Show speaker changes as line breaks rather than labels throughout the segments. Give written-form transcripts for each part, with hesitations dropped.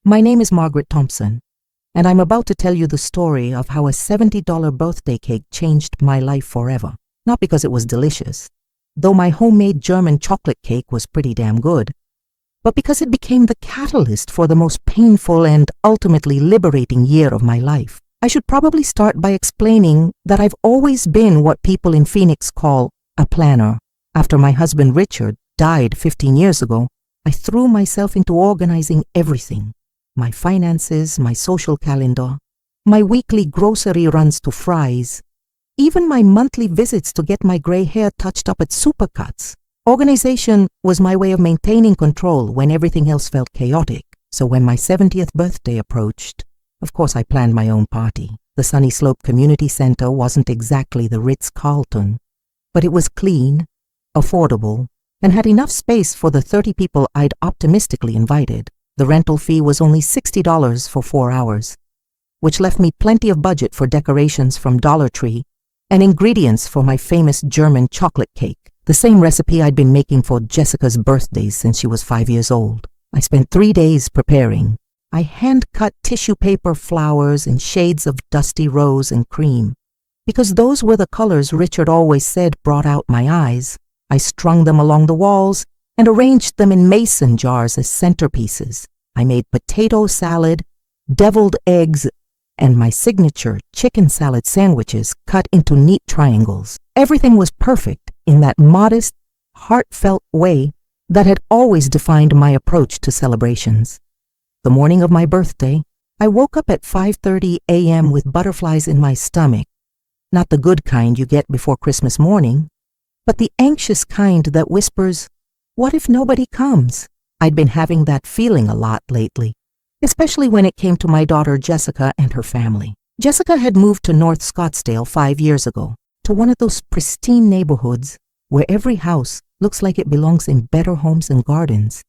My name is Margaret Thompson, and I'm about to tell you the story of how a $70 birthday cake changed my life forever. Not because it was delicious, though my homemade German chocolate cake was pretty damn good, but because it became the catalyst for the most painful and ultimately liberating year of my life. I should probably start by explaining that I've always been what people in Phoenix call a planner. After my husband Richard died 15 years ago, I threw myself into organizing everything. My finances, my social calendar, my weekly grocery runs to Fry's, even my monthly visits to get my gray hair touched up at Supercuts. Organization was my way of maintaining control when everything else felt chaotic. So when my 70th birthday approached, of course I planned my own party. The Sunny Slope Community Center wasn't exactly the Ritz-Carlton, but it was clean, affordable, and had enough space for the 30 people I'd optimistically invited. The rental fee was only $60 for 4 hours, which left me plenty of budget for decorations from Dollar Tree and ingredients for my famous German chocolate cake, the same recipe I'd been making for Jessica's birthdays since she was 5 years old. I spent 3 days preparing. I hand-cut tissue paper flowers in shades of dusty rose and cream, because those were the colors Richard always said brought out my eyes. I strung them along the walls and arranged them in mason jars as centerpieces. I made potato salad, deviled eggs, and my signature chicken salad sandwiches cut into neat triangles. Everything was perfect in that modest, heartfelt way that had always defined my approach to celebrations. The morning of my birthday, I woke up at 5:30 a.m. with butterflies in my stomach, not the good kind you get before Christmas morning, but the anxious kind that whispers, "What if nobody comes?" I'd been having that feeling a lot lately, especially when it came to my daughter Jessica and her family. Jessica had moved to North Scottsdale 5 years ago, to one of those pristine neighborhoods where every house looks like it belongs in Better Homes and Gardens,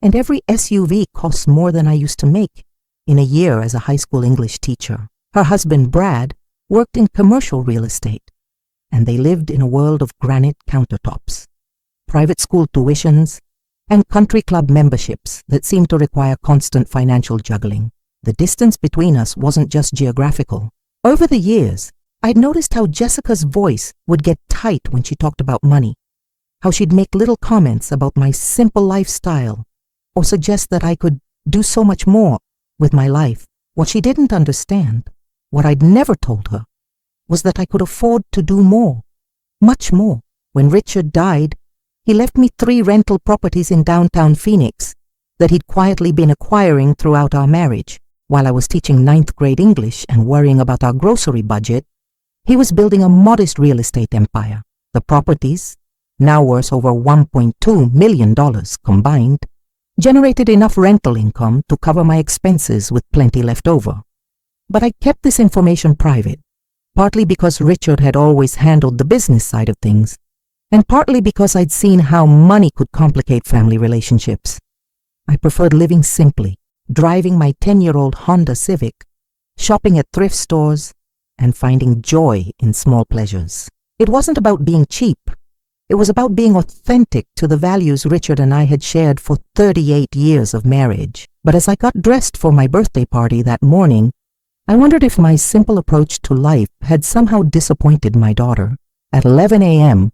and every SUV costs more than I used to make in a year as a high school English teacher. Her husband Brad worked in commercial real estate, and they lived in a world of granite countertops, private school tuitions, and country club memberships that seemed to require constant financial juggling. The distance between us wasn't just geographical. Over the years, I'd noticed how Jessica's voice would get tight when she talked about money, how she'd make little comments about my simple lifestyle, or suggest that I could do so much more with my life. What she didn't understand, what I'd never told her, was that I could afford to do more, much more. When Richard died, he left me 3 rental properties in downtown Phoenix that he'd quietly been acquiring throughout our marriage. While I was teaching 9th grade English and worrying about our grocery budget, he was building a modest real estate empire. The properties, now worth over $1.2 million combined, generated enough rental income to cover my expenses with plenty left over. But I kept this information private, partly because Richard had always handled the business side of things, and partly because I'd seen how money could complicate family relationships. I preferred living simply, driving my 10-year-old Honda Civic, shopping at thrift stores, and finding joy in small pleasures. It wasn't about being cheap. It was about being authentic to the values Richard and I had shared for 38 years of marriage. But as I got dressed for my birthday party that morning, I wondered if my simple approach to life had somehow disappointed my daughter. At 11 a.m.,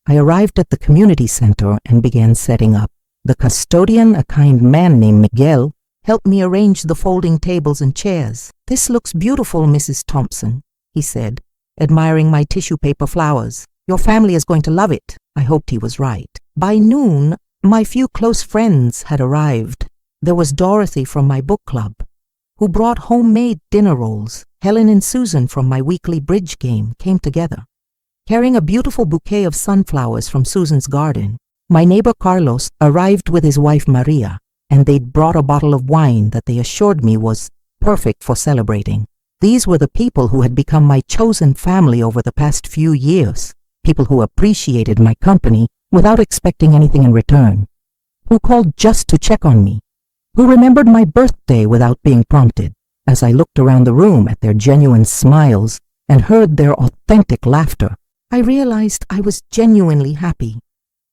I arrived at the community center and began setting up. The custodian, a kind man named Miguel, helped me arrange the folding tables and chairs. "This looks beautiful, Mrs. Thompson," he said, admiring my tissue paper flowers. "Your family is going to love it." I hoped he was right. By noon, my few close friends had arrived. There was Dorothy from my book club, who brought homemade dinner rolls. Helen and Susan from my weekly bridge game came together, carrying a beautiful bouquet of sunflowers from Susan's garden. My neighbor Carlos arrived with his wife Maria, and they'd brought a bottle of wine that they assured me was perfect for celebrating. These were the people who had become my chosen family over the past few years, people who appreciated my company without expecting anything in return, who called just to check on me, who remembered my birthday without being prompted. As I looked around the room at their genuine smiles and heard their authentic laughter, I realized I was genuinely happy.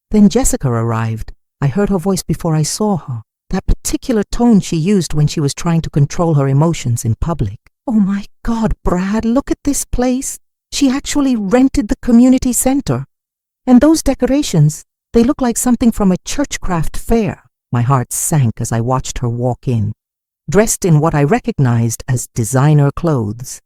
Then Jessica arrived. I heard her voice before I saw her. That particular tone she used when she was trying to control her emotions in public. Oh my God, Brad, look at this place. She actually rented the community center. And those decorations, they look like something from a churchcraft fair. My heart sank as I watched her walk in, dressed in what I recognized as designer clothes.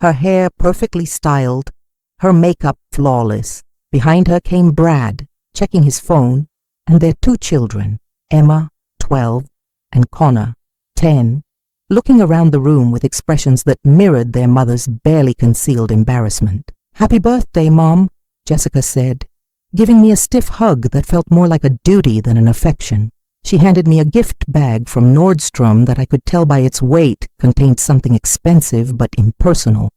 Her hair perfectly styled, her makeup flawless. Behind her came Brad, checking his phone, and their 2 children, Emma, 12, and Connor, 10, looking around the room with expressions that mirrored their mother's barely concealed embarrassment. "Happy birthday, Mom," Jessica said, giving me a stiff hug that felt more like a duty than an affection. She handed me a gift bag from Nordstrom that I could tell by its weight contained something expensive but impersonal.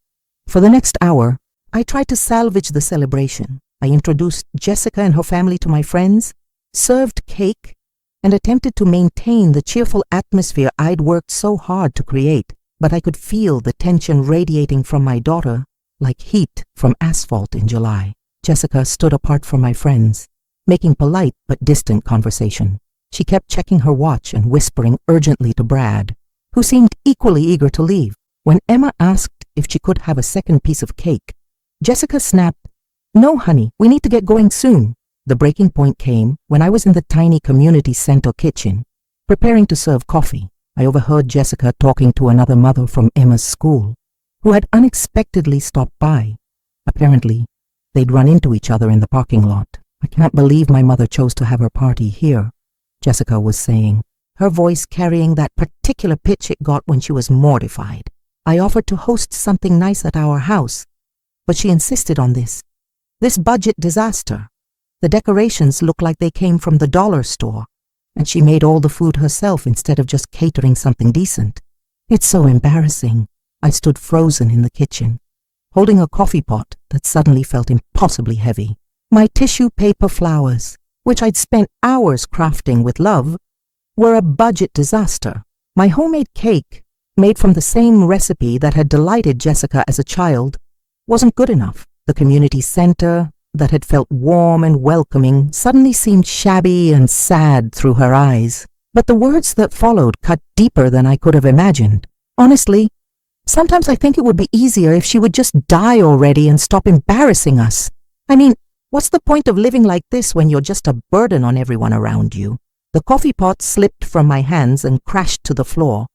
For the next hour, I tried to salvage the celebration. I introduced Jessica and her family to my friends, served cake, and attempted to maintain the cheerful atmosphere I'd worked so hard to create, but I could feel the tension radiating from my daughter like heat from asphalt in July. Jessica stood apart from my friends, making polite but distant conversation. She kept checking her watch and whispering urgently to Brad, who seemed equally eager to leave. When Emma asked if she could have a second piece of cake, Jessica snapped, "No, honey, we need to get going soon." The breaking point came when I was in the tiny community center kitchen, preparing to serve coffee. I overheard Jessica talking to another mother from Emma's school, who had unexpectedly stopped by. Apparently, they'd run into each other in the parking lot. "I can't believe my mother chose to have her party here," Jessica was saying, her voice carrying that particular pitch it got when she was mortified. "I offered to host something nice at our house, but she insisted on this budget disaster. The decorations look like they came from the dollar store, and she made all the food herself instead of just catering something decent. It's so embarrassing." I stood frozen in the kitchen, holding a coffee pot that suddenly felt impossibly heavy. My tissue paper flowers, which I'd spent hours crafting with love, were a budget disaster. My homemade cake, made from the same recipe that had delighted Jessica as a child, wasn't good enough. The community center, that had felt warm and welcoming, suddenly seemed shabby and sad through her eyes. But the words that followed cut deeper than I could have imagined. "Honestly, sometimes I think it would be easier if she would just die already and stop embarrassing us. I mean, what's the point of living like this when you're just a burden on everyone around you?" The coffee pot slipped from my hands and crashed to the floor,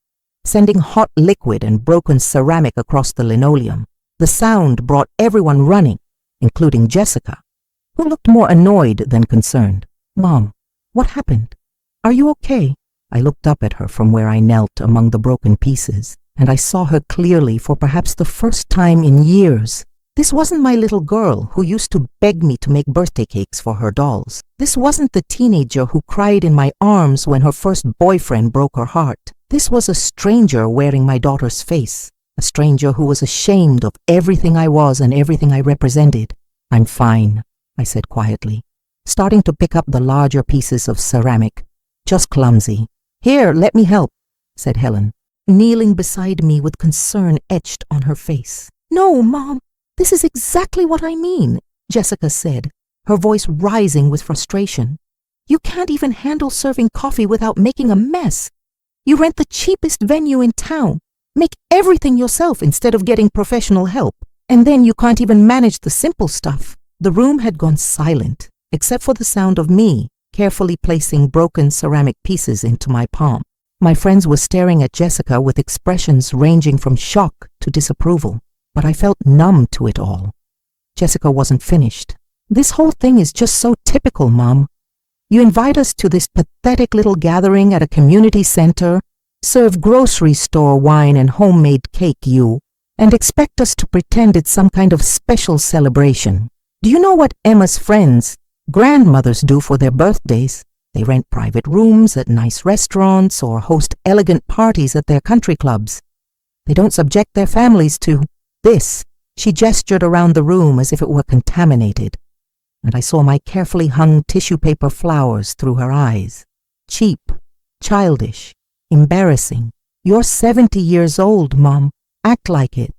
sending hot liquid and broken ceramic across the linoleum. The sound brought everyone running, including Jessica, who looked more annoyed than concerned. "Mom, what happened? Are you okay?" I looked up at her from where I knelt among the broken pieces, and I saw her clearly for perhaps the first time in years. This wasn't my little girl who used to beg me to make birthday cakes for her dolls. This wasn't the teenager who cried in my arms when her first boyfriend broke her heart. This was a stranger wearing my daughter's face. A stranger who was ashamed of everything I was and everything I represented. "I'm fine," I said quietly, starting to pick up the larger pieces of ceramic. "Just clumsy." "Here, let me help," said Helen, kneeling beside me with concern etched on her face. "No, Mom, this is exactly what I mean," Jessica said, her voice rising with frustration. "You can't even handle serving coffee without making a mess. You rent the cheapest venue in town, make everything yourself instead of getting professional help, and then you can't even manage the simple stuff." The room had gone silent, except for the sound of me carefully placing broken ceramic pieces into my palm. My friends were staring at Jessica with expressions ranging from shock to disapproval, but I felt numb to it all. Jessica wasn't finished. "This whole thing is just so typical, Mom. You invite us to this pathetic little gathering at a community center, serve grocery store wine and homemade cake, and expect us to pretend it's some kind of special celebration. Do you know what Emma's friends, grandmothers, do for their birthdays? They rent private rooms at nice restaurants or host elegant parties at their country clubs. They don't subject their families to this." She gestured around the room as if it were contaminated, and I saw my carefully hung tissue paper flowers through her eyes. "Cheap, childish, embarrassing. You're 70 years old, Mom. Act like it.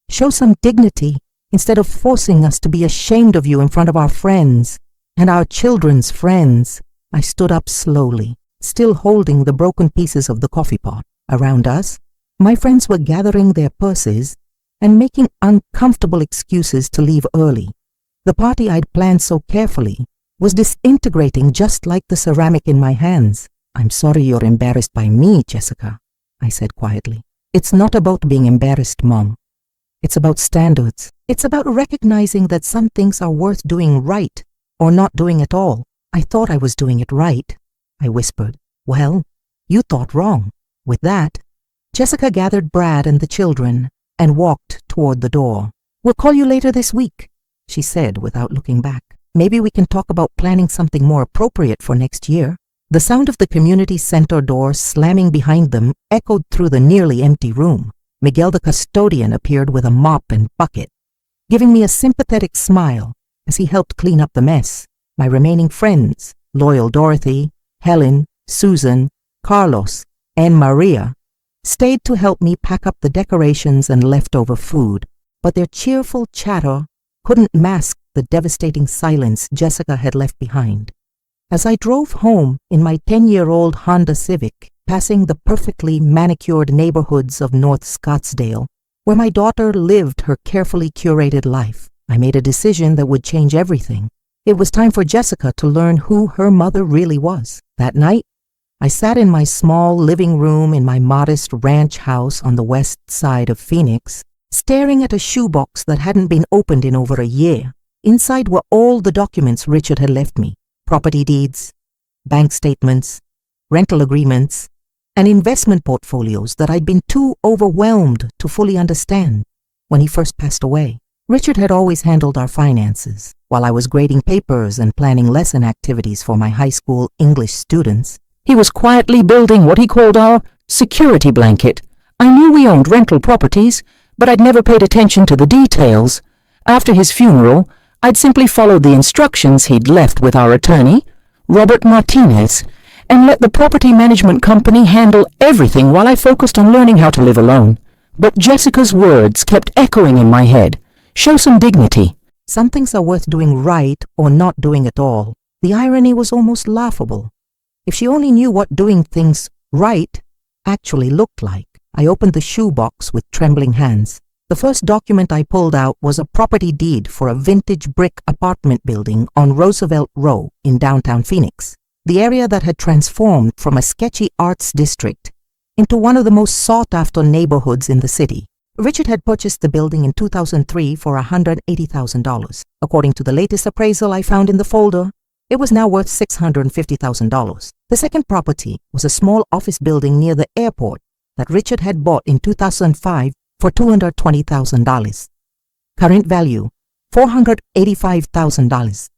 Show some dignity instead of forcing us to be ashamed of you in front of our friends and our children's friends." I stood up slowly, still holding the broken pieces of the coffee pot. Around us, my friends were gathering their purses and making uncomfortable excuses to leave early. The party I'd planned so carefully was disintegrating just like the ceramic in my hands. "I'm sorry you're embarrassed by me, Jessica," I said quietly. "It's not about being embarrassed, Mom. It's about standards. It's about recognizing that some things are worth doing right or not doing at all." "I thought I was doing it right," I whispered. "Well, you thought wrong." With that, Jessica gathered Brad and the children and walked toward the door. "We'll call you later this week," she said without looking back. "Maybe we can talk about planning something more appropriate for next year." The sound of the community center door slamming behind them echoed through the nearly empty room. Miguel the custodian appeared with a mop and bucket, giving me a sympathetic smile as he helped clean up the mess. My remaining friends, loyal Dorothy, Helen, Susan, Carlos, and Maria, stayed to help me pack up the decorations and leftover food, but their cheerful chatter couldn't mask the devastating silence Jessica had left behind. As I drove home in my 10-year-old Honda Civic, passing the perfectly manicured neighborhoods of North Scottsdale, where my daughter lived her carefully curated life, I made a decision that would change everything. It was time for Jessica to learn who her mother really was. That night, I sat in my small living room in my modest ranch house on the west side of Phoenix, staring at a shoebox that hadn't been opened in over a year. Inside were all the documents Richard had left me: property deeds, bank statements, rental agreements, and investment portfolios that I'd been too overwhelmed to fully understand when he first passed away. Richard had always handled our finances. While I was grading papers and planning lesson activities for my high school English students, he was quietly building what he called our security blanket. I knew we owned rental properties, but I'd never paid attention to the details. After his funeral, I'd simply followed the instructions he'd left with our attorney, Robert Martinez, and let the property management company handle everything while I focused on learning how to live alone. But Jessica's words kept echoing in my head. "Show some dignity." Some things are worth doing right or not doing at all. The irony was almost laughable. If she only knew what doing things right actually looked like. I opened the shoebox with trembling hands. The first document I pulled out was a property deed for a vintage brick apartment building on Roosevelt Row in downtown Phoenix, the area that had transformed from a sketchy arts district into one of the most sought-after neighborhoods in the city. Richard had purchased the building in 2003 for $180,000. According to the latest appraisal I found in the folder, it was now worth $650,000. The second property was a small office building near the airport that Richard had bought in 2005 for $220,000. Current value, $485,000.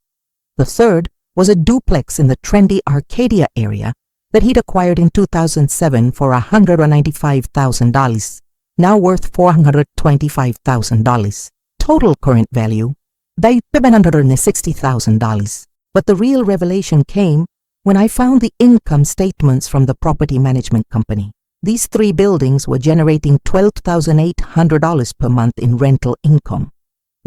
The third was a duplex in the trendy Arcadia area that he'd acquired in 2007 for $195,000, now worth $425,000. Total current value, $760,000. But the real revelation came when I found the income statements from the property management company. These three buildings were generating $12,800 per month in rental income,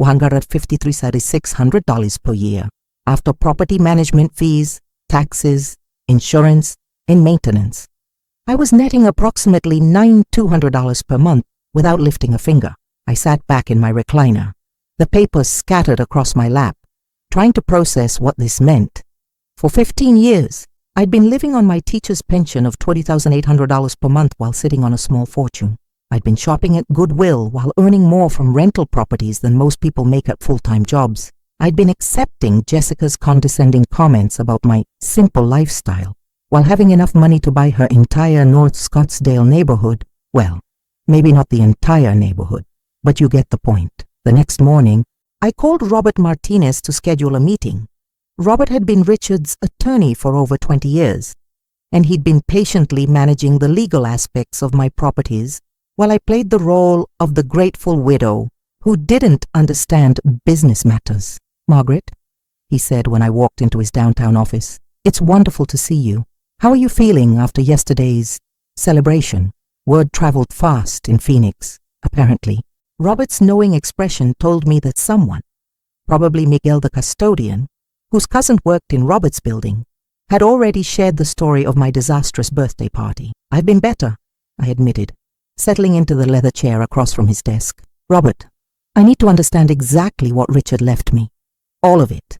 $153,600 per year, after property management fees, taxes, insurance, and maintenance. I was netting approximately $9,200 per month without lifting a finger. I sat back in my recliner, the papers scattered across my lap, trying to process what this meant. For 15 years, I'd been living on my teacher's pension of $20,800 per month while sitting on a small fortune. I'd been shopping at Goodwill while earning more from rental properties than most people make at full-time jobs. I'd been accepting Jessica's condescending comments about my simple lifestyle while having enough money to buy her entire North Scottsdale neighborhood. Well, maybe not the entire neighborhood, but you get the point. The next morning, I called Robert Martinez to schedule a meeting. Robert had been Richard's attorney for over 20 years, and he'd been patiently managing the legal aspects of my properties while I played the role of the grateful widow who didn't understand business matters. "Margaret," he said when I walked into his downtown office, "it's wonderful to see you. How are you feeling after yesterday's celebration?" Word traveled fast in Phoenix, apparently. Robert's knowing expression told me that someone, probably Miguel the custodian, whose cousin worked in Robert's building, had already shared the story of my disastrous birthday party. "I've been better," I admitted, settling into the leather chair across from his desk. "Robert, I need to understand exactly what Richard left me. All of it.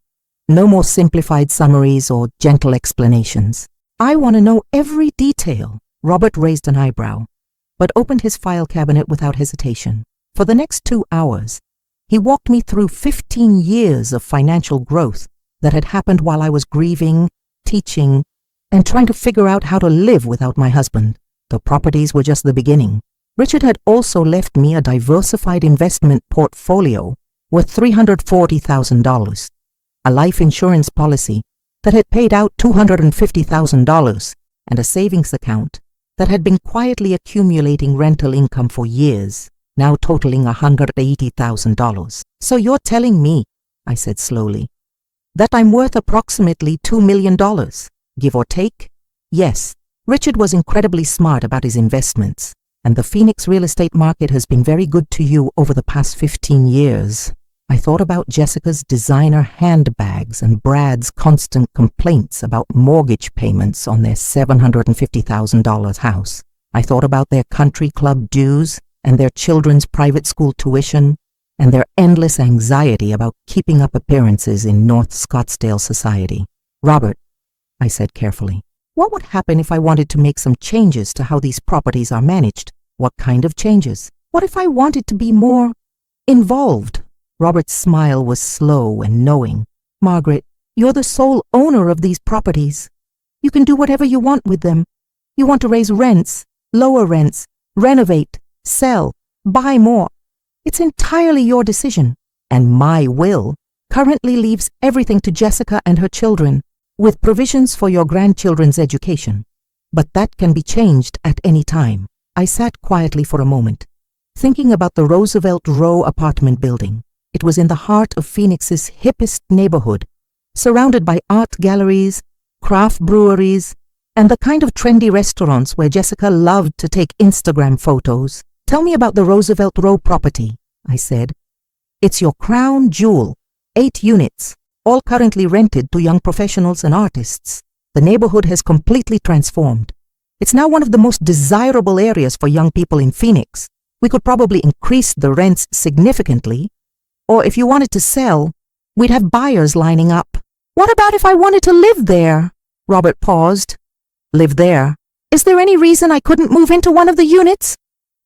No more simplified summaries or gentle explanations. I want to know every detail." Robert raised an eyebrow, but opened his file cabinet without hesitation. For the next 2 hours, he walked me through 15 years of financial growth that had happened while I was grieving, teaching, and trying to figure out how to live without my husband. The properties were just the beginning. Richard had also left me a diversified investment portfolio worth $340,000, a life insurance policy that had paid out $250,000, and a savings account that had been quietly accumulating rental income for years, now totaling $180,000. "So you're telling me," I said slowly, "that I'm worth approximately $2 million, give or take?" Yes, Richard was incredibly smart about his investments, and the Phoenix real estate market has been very good to you over the past 15 years. I thought about Jessica's designer handbags and Brad's constant complaints about mortgage payments on their $750,000 house. I thought about their country club dues and their children's private school tuition and their endless anxiety about keeping up appearances in North Scottsdale society. "Robert," I said carefully, "what would happen if I wanted to make some changes to how these properties are managed? What kind of changes? What if I wanted to be more involved?" Robert's smile was slow and knowing. "Margaret, you're the sole owner of these properties. You can do whatever you want with them. You want to raise rents, lower rents, renovate, sell, buy more. It's entirely your decision. And my will currently leaves everything to Jessica and her children, with provisions for your grandchildren's education. But that can be changed at any time." I sat quietly for a moment, thinking about the Roosevelt Row apartment building. It was in the heart of Phoenix's hippest neighborhood, surrounded by art galleries, craft breweries, and the kind of trendy restaurants where Jessica loved to take Instagram photos. "Tell me about the Roosevelt Row property," I said. "It's your crown jewel, 8 units, all currently rented to young professionals and artists. The neighborhood has completely transformed. It's now one of the most desirable areas for young people in Phoenix. We could probably increase the rents significantly, or if you wanted to sell, we'd have buyers lining up." "What about if I wanted to live there?" Robert paused. "Live there? Is there any reason I couldn't move into one of the units?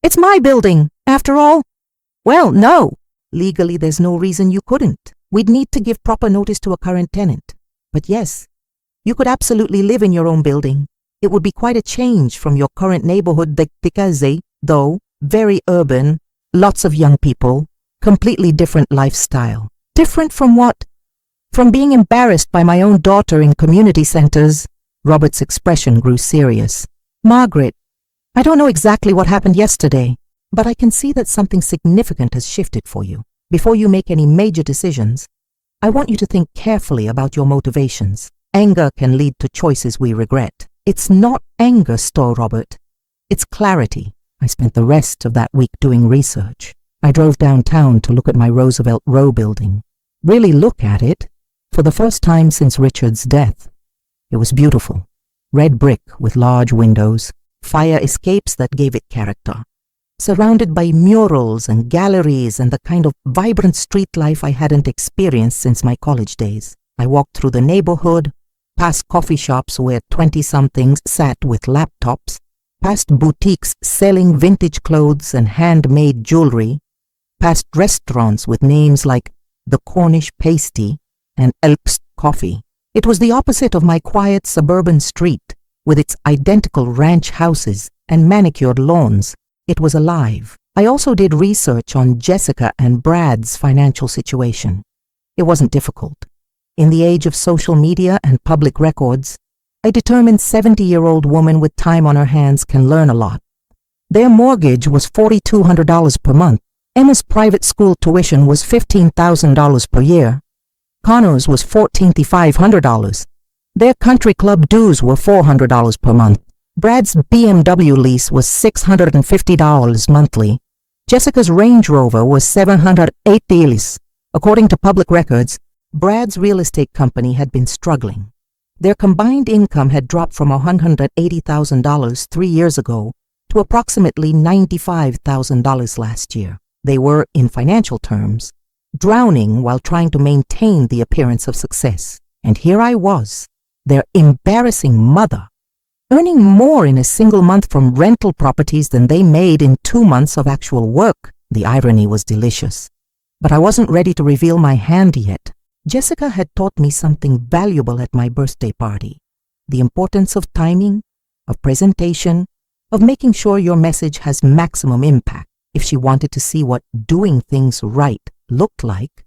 It's my building, after all." "Well, no. Legally, there's no reason you couldn't. We'd need to give proper notice to a current tenant. But yes, you could absolutely live in your own building. It would be quite a change from your current neighborhood, though, very urban, lots of young people, completely different lifestyle." "Different from what?" "From being embarrassed by my own daughter in community centers." Robert's expression grew serious. "Margaret, I don't know exactly what happened yesterday, but I can see that something significant has shifted for you. Before you make any major decisions, I want you to think carefully about your motivations. Anger can lead to choices we regret." "It's not anger, Robert. It's clarity." I spent the rest of that week doing research. I drove downtown to look at my Roosevelt Row building. Really look at it, for the first time since Richard's death. It was beautiful. Red brick with large windows, fire escapes that gave it character. Surrounded by murals and galleries and the kind of vibrant street life I hadn't experienced since my college days. I walked through the neighborhood, past coffee shops where 20-somethings sat with laptops, past boutiques selling vintage clothes and handmade jewelry, past restaurants with names like the Cornish Pasty and Elpst Coffee. It was the opposite of my quiet suburban street, with its identical ranch houses and manicured lawns. It was alive. I also did research on Jessica and Brad's financial situation. It wasn't difficult. In the age of social media and public records, a determined 70-year-old woman with time on her hands can learn a lot. Their mortgage was $4,200 per month. Emma's private school tuition was $15,000 per year. Connor's was $14,500. Their country club dues were $400 per month. Brad's BMW lease was $650 monthly. Jessica's Range Rover was $780. According to public records, Brad's real estate company had been struggling. Their combined income had dropped from $180,000 3 years ago to approximately $95,000 last year. They were, in financial terms, drowning while trying to maintain the appearance of success. And here I was, their embarrassing mother, earning more in a single month from rental properties than they made in 2 months of actual work. The irony was delicious. But I wasn't ready to reveal my hand yet. Jessica had taught me something valuable at my birthday party. The importance of timing, of presentation, of making sure your message has maximum impact. If she wanted to see what doing things right looked like,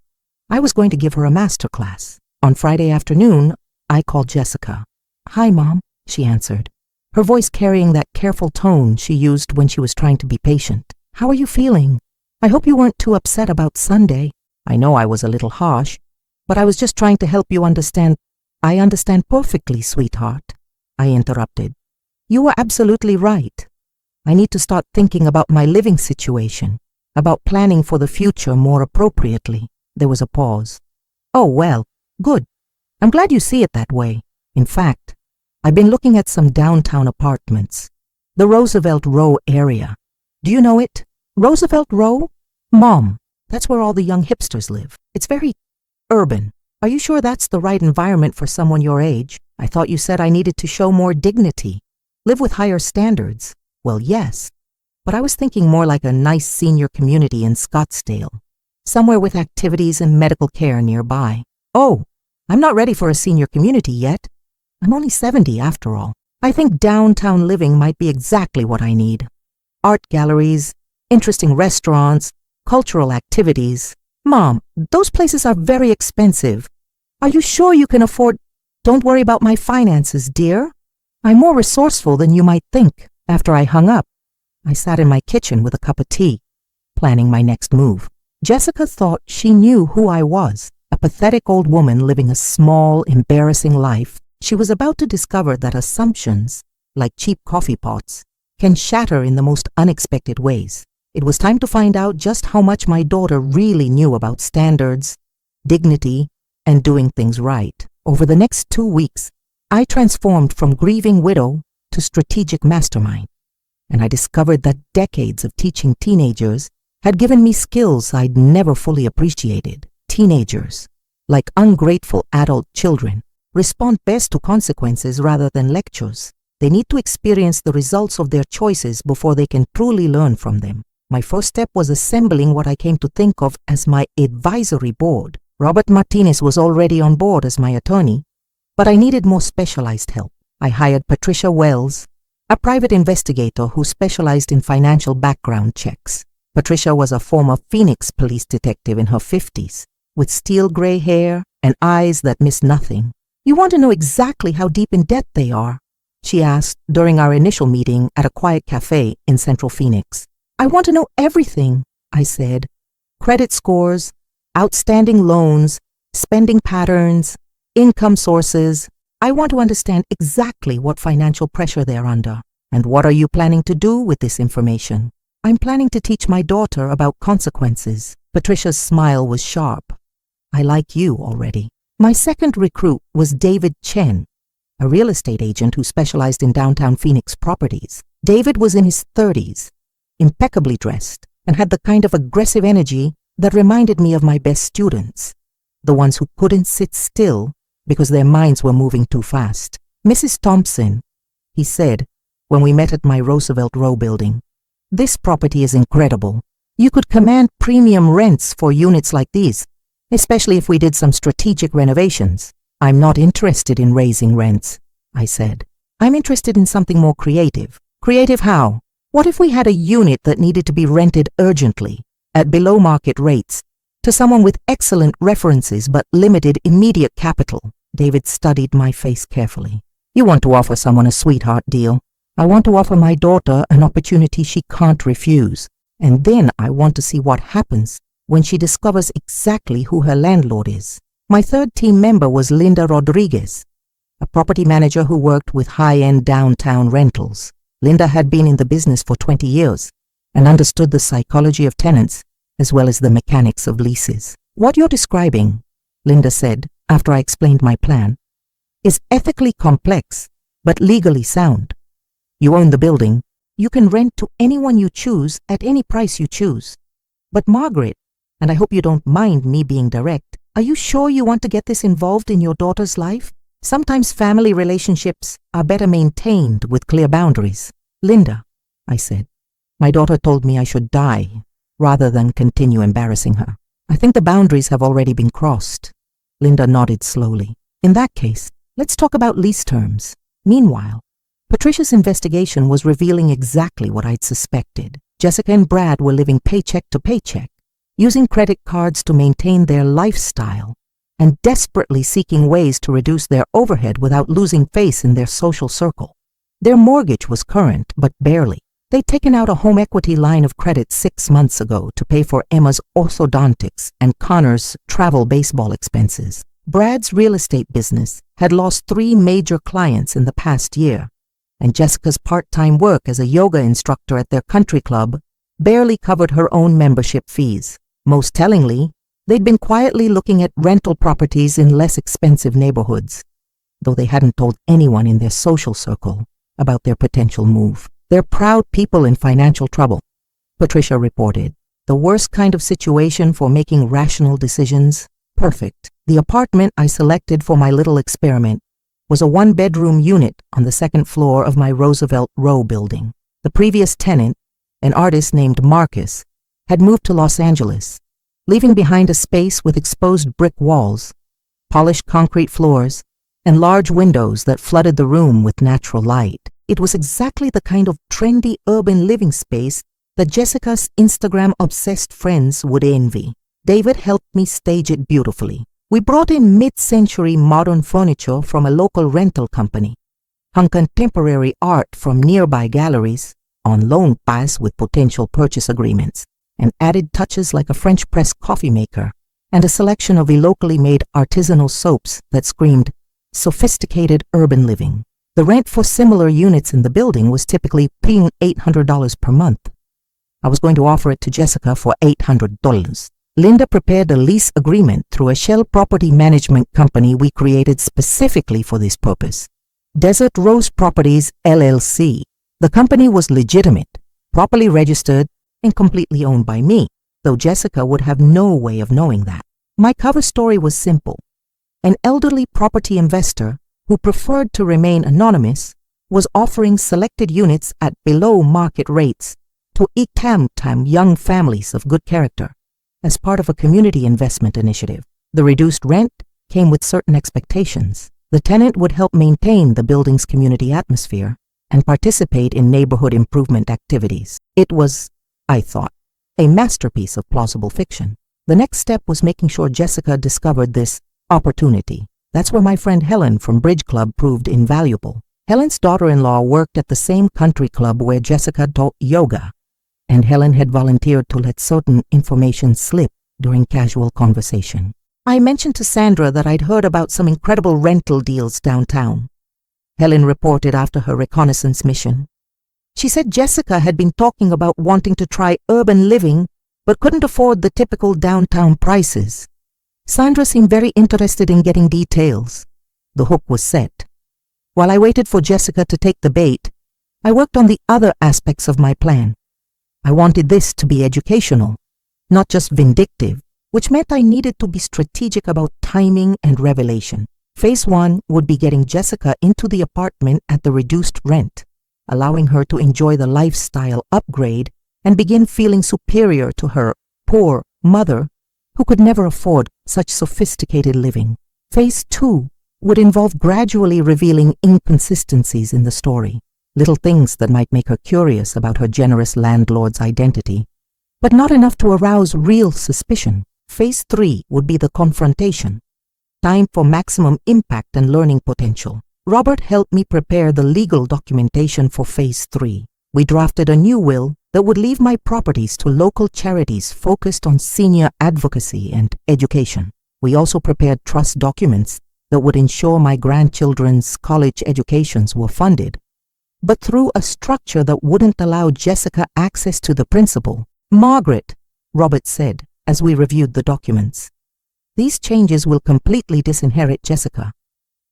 I was going to give her a masterclass. On Friday afternoon, I called Jessica. "Hi, Mom," she answered, her voice carrying that careful tone she used when she was trying to be patient. "How are you feeling? I hope you weren't too upset about Sunday." I know I was a little harsh, but I was just trying to help you understand. "I understand perfectly, sweetheart," I interrupted. "You were absolutely right. I need to start thinking about my living situation, about planning for the future more appropriately." There was a pause. "Oh, well, good. I'm glad you see it that way. In fact, I've been looking at some downtown apartments. The Roosevelt Row area. Do you know it? Roosevelt Row? Mom, that's where all the young hipsters live. It's very urban. Are you sure that's the right environment for someone your age? I thought you said I needed to show more dignity, live with higher standards." "Well, yes, but I was thinking more like a nice senior community in Scottsdale, somewhere with activities and medical care nearby." "Oh, I'm not ready for a senior community yet. I'm only 70 after all. I think downtown living might be exactly what I need. Art galleries, interesting restaurants, cultural activities." "Mom, those places are very expensive. Are you sure you can afford—" "Don't worry about my finances, dear. I'm more resourceful than you might think." After I hung up, I sat in my kitchen with a cup of tea, planning my next move. Jessica thought she knew who I was, a pathetic old woman living a small, embarrassing life. She was about to discover that assumptions, like cheap coffee pots, can shatter in the most unexpected ways. It was time to find out just how much my daughter really knew about standards, dignity, and doing things right. Over the next 2 weeks, I transformed from grieving widow to strategic mastermind, and I discovered that decades of teaching teenagers had given me skills I'd never fully appreciated. Teenagers, like ungrateful adult children, respond best to consequences rather than lectures. They need to experience the results of their choices before they can truly learn from them. My first step was assembling what I came to think of as my advisory board. Robert Martinez was already on board as my attorney, but I needed more specialized help. I hired Patricia Wells, a private investigator who specialized in financial background checks. Patricia was a former Phoenix police detective in her 50s, with steel gray hair and eyes that missed nothing. "You want to know exactly how deep in debt they are?" she asked during our initial meeting at a quiet cafe in Central Phoenix. "I want to know everything," I said. "Credit scores, outstanding loans, spending patterns, income sources. I want to understand exactly what financial pressure they're under." "And what are you planning to do with this information?" "I'm planning to teach my daughter about consequences." Patricia's smile was sharp. "I like you already." My second recruit was David Chen, a real estate agent who specialized in downtown Phoenix properties. David was in his 30s, impeccably dressed, and had the kind of aggressive energy that reminded me of my best students, the ones who couldn't sit still because their minds were moving too fast. "Mrs. Thompson," he said when we met at my Roosevelt Row building, "this property is incredible. You could command premium rents for units like these, especially if we did some strategic renovations." "I'm not interested in raising rents," I said. "I'm interested in something more creative." "Creative how?" "What if we had a unit that needed to be rented urgently, at below market rates, to someone with excellent references but limited immediate capital?" David studied my face carefully. "You want to offer someone a sweetheart deal. I want to offer my daughter an opportunity she can't refuse. And then I want to see what happens when she discovers exactly who her landlord is." My third team member was Linda Rodriguez, a property manager who worked with high-end downtown rentals. Linda had been in the business for 20 years and understood the psychology of tenants as well as the mechanics of leases. "What you're describing," Linda said after I explained my plan, is ethically complex, but legally sound. You own the building. You can rent to anyone you choose at any price you choose. But Margaret, and I hope you don't mind me being direct, are you sure you want to get this involved in your daughter's life? Sometimes family relationships are better maintained with clear boundaries. Linda, I said, my daughter told me I should die rather than continue embarrassing her. I think the boundaries have already been crossed. Linda nodded slowly. In that case, let's talk about lease terms. Meanwhile, Patricia's investigation was revealing exactly what I'd suspected. Jessica and Brad were living paycheck to paycheck, using credit cards to maintain their lifestyle, and desperately seeking ways to reduce their overhead without losing face in their social circle. Their mortgage was current, but barely. They'd taken out a home equity line of credit 6 months ago to pay for Emma's orthodontics and Connor's travel baseball expenses. Brad's real estate business had lost 3 major clients in the past year, and Jessica's part-time work as a yoga instructor at their country club barely covered her own membership fees. Most tellingly, they'd been quietly looking at rental properties in less expensive neighborhoods, though they hadn't told anyone in their social circle about their potential move. They're proud people in financial trouble, Patricia reported. The worst kind of situation for making rational decisions. Perfect. The apartment I selected for my little experiment was a 1-bedroom unit on the 2nd floor of my Roosevelt Row building. The previous tenant, an artist named Marcus, had moved to Los Angeles, leaving behind a space with exposed brick walls, polished concrete floors, and large windows that flooded the room with natural light. It was exactly the kind of trendy urban living space that Jessica's Instagram-obsessed friends would envy. David helped me stage it beautifully. We brought in mid-century modern furniture from a local rental company, hung contemporary art from nearby galleries on loan pass with potential purchase agreements, and added touches like a French press coffee maker and a selection of locally made artisanal soaps that screamed sophisticated urban living. The rent for similar units in the building was typically paying $800 per month. I was going to offer it to Jessica for $800. Linda prepared a lease agreement through a shell property management company we created specifically for this purpose, Desert Rose Properties, LLC. The company was legitimate, properly registered, and completely owned by me, though Jessica would have no way of knowing that. My cover story was simple. An elderly property investor who preferred to remain anonymous was offering selected units at below market rates to Itam young families of good character as part of a community investment initiative. The reduced rent came with certain expectations. The tenant would help maintain the building's community atmosphere and participate in neighborhood improvement activities. It was, I thought, a masterpiece of plausible fiction. The next step was making sure Jessica discovered this opportunity. That's where my friend Helen from Bridge Club proved invaluable. Helen's daughter-in-law worked at the same country club where Jessica taught yoga, and Helen had volunteered to let certain information slip during casual conversation. I mentioned to Sandra that I'd heard about some incredible rental deals downtown. Helen reported after her reconnaissance mission. She said Jessica had been talking about wanting to try urban living but couldn't afford the typical downtown prices. Sandra seemed very interested in getting details. The hook was set. While I waited for Jessica to take the bait, I worked on the other aspects of my plan. I wanted this to be educational, not just vindictive, which meant I needed to be strategic about timing and revelation. Phase 1 would be getting Jessica into the apartment at the reduced rent, allowing her to enjoy the lifestyle upgrade and begin feeling superior to her poor mother who could never afford such sophisticated living. Phase 2 would involve gradually revealing inconsistencies in the story, little things that might make her curious about her generous landlord's identity, but not enough to arouse real suspicion. Phase 3 would be the confrontation, time for maximum impact and learning potential. Robert helped me prepare the legal documentation for Phase 3. We drafted a new will that would leave my properties to local charities focused on senior advocacy and education. We also prepared trust documents that would ensure my grandchildren's college educations were funded, but through a structure that wouldn't allow Jessica access to the principal. Margaret, Robert said as we reviewed the documents, these changes will completely disinherit Jessica.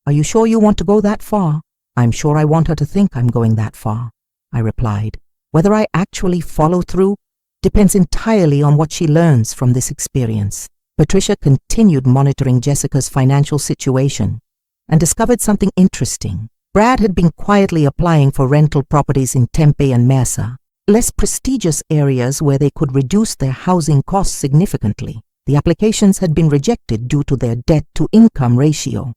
Are you sure you want to go that far? I'm sure I want her to think I'm going that far, I replied. Whether I actually follow through depends entirely on what she learns from this experience. Patricia continued monitoring Jessica's financial situation and discovered something interesting. Brad had been quietly applying for rental properties in Tempe and Mesa, less prestigious areas where they could reduce their housing costs significantly. The applications had been rejected due to their debt-to-income ratio.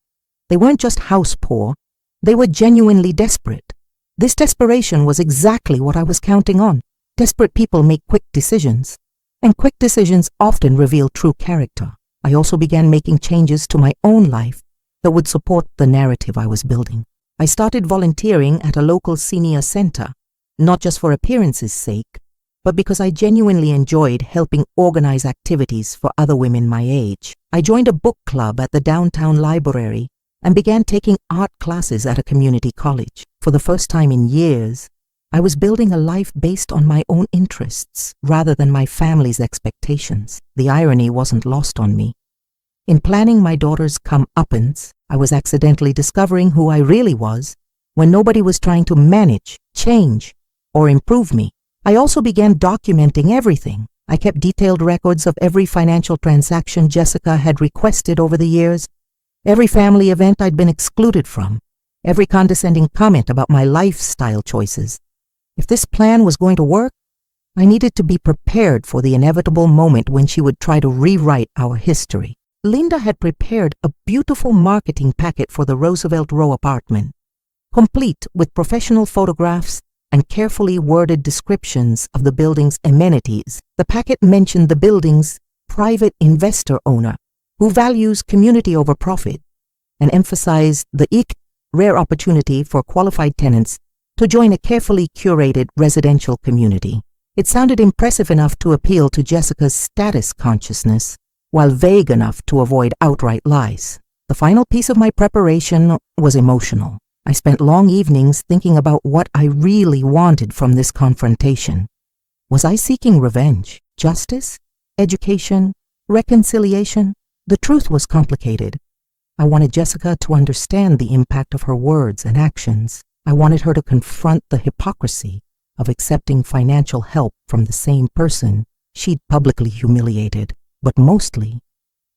They weren't just house poor, they were genuinely desperate. This desperation was exactly what I was counting on. Desperate people make quick decisions, and quick decisions often reveal true character. I also began making changes to my own life that would support the narrative I was building. I started volunteering at a local senior center, not just for appearance's sake, but because I genuinely enjoyed helping organize activities for other women my age. I joined a book club at the downtown library and began taking art classes at a community college. For the first time in years, I was building a life based on my own interests rather than my family's expectations. The irony wasn't lost on me. In planning my daughter's comeuppance, I was accidentally discovering who I really was when nobody was trying to manage, change, or improve me. I also began documenting everything. I kept detailed records of every financial transaction Jessica had requested over the years, every family event I'd been excluded from, every condescending comment about my lifestyle choices. If this plan was going to work, I needed to be prepared for the inevitable moment when she would try to rewrite our history. Linda had prepared a beautiful marketing packet for the Roosevelt Row apartment, complete with professional photographs and carefully worded descriptions of the building's amenities. The packet mentioned the building's private investor owner, who values community over profit, and emphasized the rare opportunity for qualified tenants to join a carefully curated residential community. It sounded impressive enough to appeal to Jessica's status consciousness, while vague enough to avoid outright lies. The final piece of my preparation was emotional. I spent long evenings thinking about what I really wanted from this confrontation. Was I seeking revenge, justice, education, reconciliation? The truth was complicated. I wanted Jessica to understand the impact of her words and actions. I wanted her to confront the hypocrisy of accepting financial help from the same person she'd publicly humiliated. But mostly,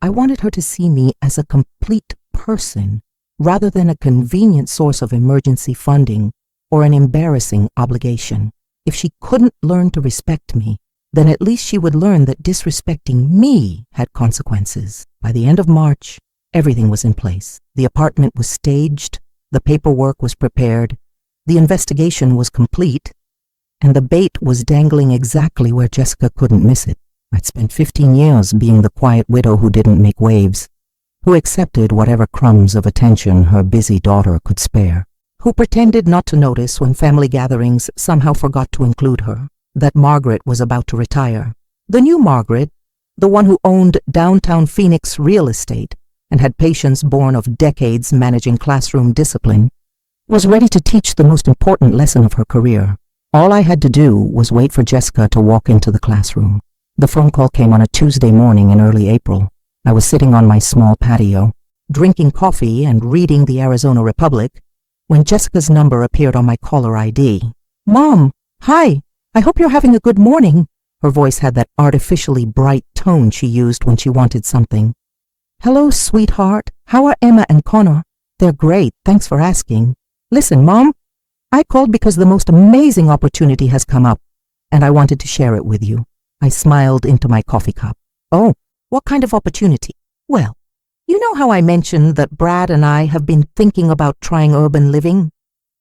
I wanted her to see me as a complete person rather than a convenient source of emergency funding or an embarrassing obligation. If she couldn't learn to respect me, then at least she would learn that disrespecting me had consequences. By the end of March, everything was in place. The apartment was staged, the paperwork was prepared, the investigation was complete, and the bait was dangling exactly where Jessica couldn't miss it. I'd spent 15 years being the quiet widow who didn't make waves, who accepted whatever crumbs of attention her busy daughter could spare, who pretended not to notice when family gatherings somehow forgot to include her, that Margaret was about to retire. The new Margaret, the one who owned downtown Phoenix real estate and had patience born of decades managing classroom discipline, was ready to teach the most important lesson of her career. All I had to do was wait for Jessica to walk into the classroom. The phone call came on a Tuesday morning in early April. I was sitting on my small patio, drinking coffee and reading the Arizona Republic, when Jessica's number appeared on my caller ID. "Mom, hi, I hope you're having a good morning." Her voice had that artificially bright tone she used when she wanted something. "Hello, sweetheart. How are Emma and Connor?" "They're great, thanks for asking. Listen, Mom, I called because the most amazing opportunity has come up, and I wanted to share it with you." I smiled into my coffee cup. "Oh, what kind of opportunity?" "Well, you know how I mentioned that Brad and I have been thinking about trying urban living?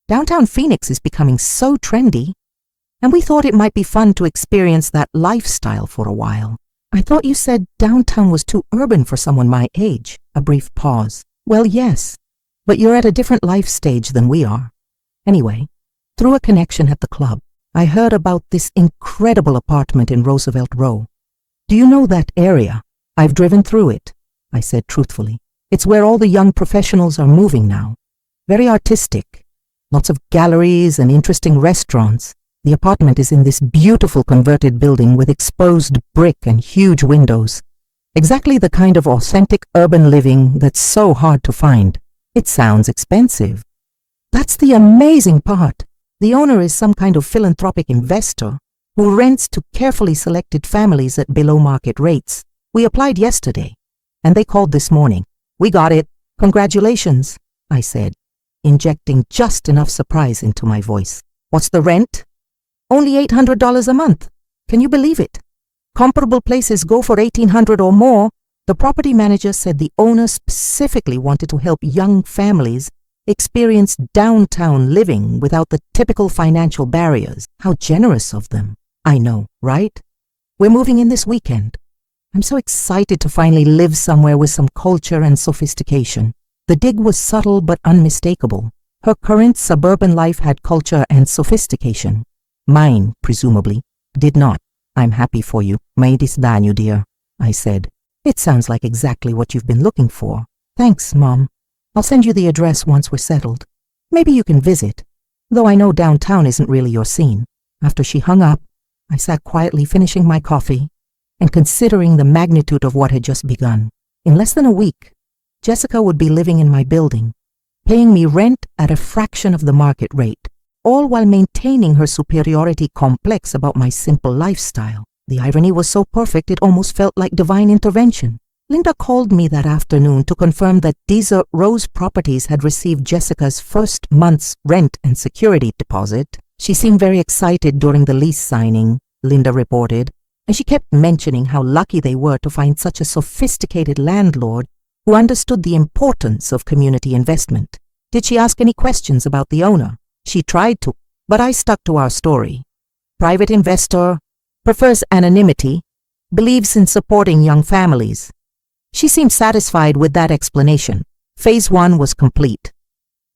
Downtown Phoenix is becoming so trendy, and we thought it might be fun to experience that lifestyle for a while." "I thought you said downtown was too urban for someone my age." A brief pause. "Well, yes, but you're at a different life stage than we are. Anyway, through a connection at the club, I heard about this incredible apartment in Roosevelt Row. Do you know that area? I've driven through it," I said truthfully. "It's where all the young professionals are moving now. Very artistic. Lots of galleries and interesting restaurants. The apartment is in this beautiful converted building with exposed brick and huge windows. Exactly the kind of authentic urban living that's so hard to find." It sounds expensive. That's the amazing part. The owner is some kind of philanthropic investor who rents to carefully selected families at below market rates. We applied yesterday, and they called this morning. We got it. Congratulations, I said, injecting just enough surprise into my voice. What's the rent? Only $800 a month. Can you believe it? Comparable places go for $1,800 or more. The property manager said the owner specifically wanted to help young families experience downtown living without the typical financial barriers. How generous of them. I know, right? We're moving in this weekend. I'm so excited to finally live somewhere with some culture and sophistication. The dig was subtle but unmistakable. Her current suburban life had culture and sophistication. Mine, presumably, did not. I'm happy for you. May disdaño, dear, I said. It sounds like exactly what you've been looking for. Thanks, Mom. I'll send you the address once we're settled. Maybe you can visit, though I know downtown isn't really your scene. After she hung up, I sat quietly finishing my coffee and considering the magnitude of what had just begun. In less than a week, Jessica would be living in my building, paying me rent at a fraction of the market rate, all while maintaining her superiority complex about my simple lifestyle. The irony was so perfect it almost felt like divine intervention. Linda called me that afternoon to confirm that Desert Rose Properties had received Jessica's first month's rent and security deposit. She seemed very excited during the lease signing, Linda reported, and she kept mentioning how lucky they were to find such a sophisticated landlord who understood the importance of community investment. Did she ask any questions about the owner? She tried to, but I stuck to our story. Private investor, prefers anonymity, believes in supporting young families. She seemed satisfied with that explanation. Phase 1 was complete.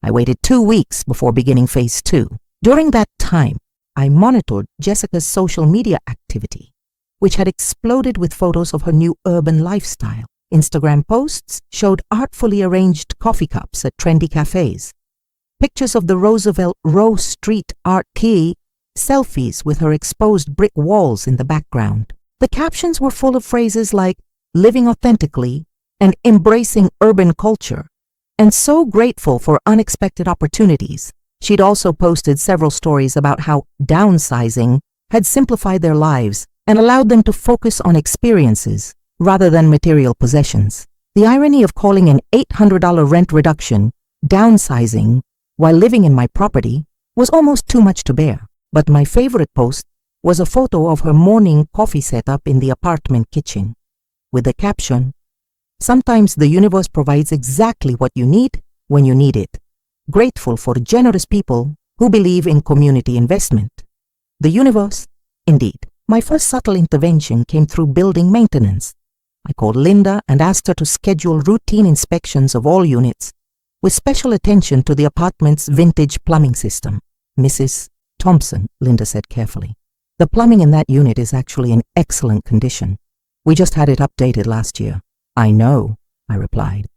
I waited 2 weeks before beginning Phase 2. During that time, I monitored Jessica's social media activity, which had exploded with photos of her new urban lifestyle. Instagram posts showed artfully arranged coffee cups at trendy cafes, pictures of the Roosevelt Row Street Art Key, selfies with her exposed brick walls in the background. The captions were full of phrases like living authentically and embracing urban culture, and so grateful for unexpected opportunities. She'd also posted several stories about how downsizing had simplified their lives and allowed them to focus on experiences rather than material possessions. The irony of calling an $800 rent reduction downsizing while living in my property was almost too much to bear. But my favorite post was a photo of her morning coffee setup in the apartment kitchen, with the caption, "Sometimes the universe provides exactly what you need when you need it. Grateful for generous people who believe in community investment." The universe, indeed. My first subtle intervention came through building maintenance. I called Linda and asked her to schedule routine inspections of all units, with special attention to the apartment's vintage plumbing system. "Mrs. Thompson," Linda said carefully, "the plumbing in that unit is actually in excellent condition. We just had it updated last year." "I know," I replied,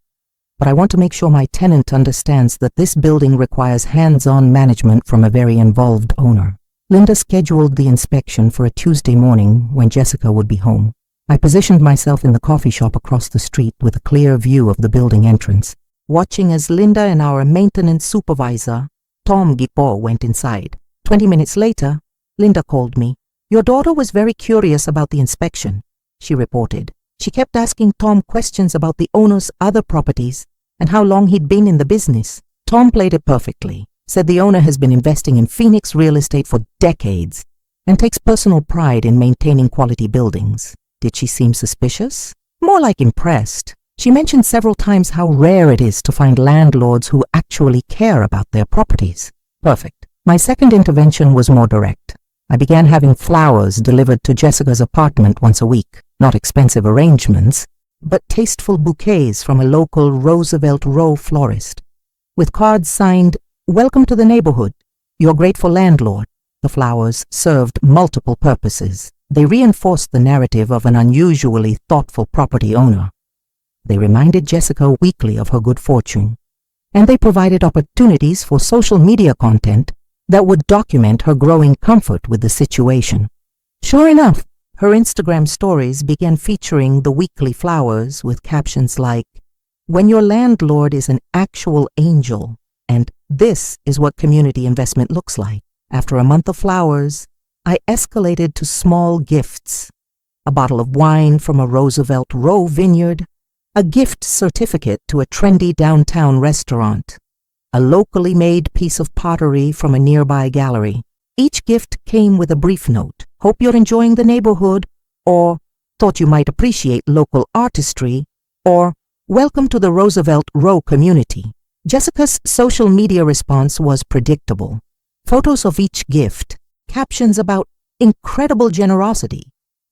"but I want to make sure my tenant understands that this building requires hands-on management from a very involved owner." Linda scheduled the inspection for a Tuesday morning when Jessica would be home. I positioned myself in the coffee shop across the street with a clear view of the building entrance, watching as Linda and our maintenance supervisor, Tom Gipo, went inside. 20 minutes later, Linda called me. "Your daughter was very curious about the inspection," she reported. "She kept asking Tom questions about the owner's other properties and how long he'd been in the business." Tom played it perfectly, said the owner has been investing in Phoenix real estate for decades and takes personal pride in maintaining quality buildings. Did she seem suspicious? More like impressed. She mentioned several times how rare it is to find landlords who actually care about their properties. Perfect. My second intervention was more direct. I began having flowers delivered to Jessica's apartment once a week. Not expensive arrangements, but tasteful bouquets from a local Roosevelt Row florist, with cards signed, "Welcome to the neighborhood, your grateful landlord." The flowers served multiple purposes. They reinforced the narrative of an unusually thoughtful property owner. They reminded Jessica weekly of her good fortune, and they provided opportunities for social media content that would document her growing comfort with the situation. Sure enough, her Instagram stories began featuring the weekly flowers with captions like, when your landlord is an actual angel. And this is what community investment looks like. After a month of flowers, I escalated to small gifts. A bottle of wine from a Roosevelt Row vineyard, a gift certificate to a trendy downtown restaurant, a locally made piece of pottery from a nearby gallery. Each gift came with a brief note. Hope you're enjoying the neighborhood, or thought you might appreciate local artistry, or welcome to the Roosevelt Row community. Jessica's social media response was predictable. Photos of each gift, captions about incredible generosity,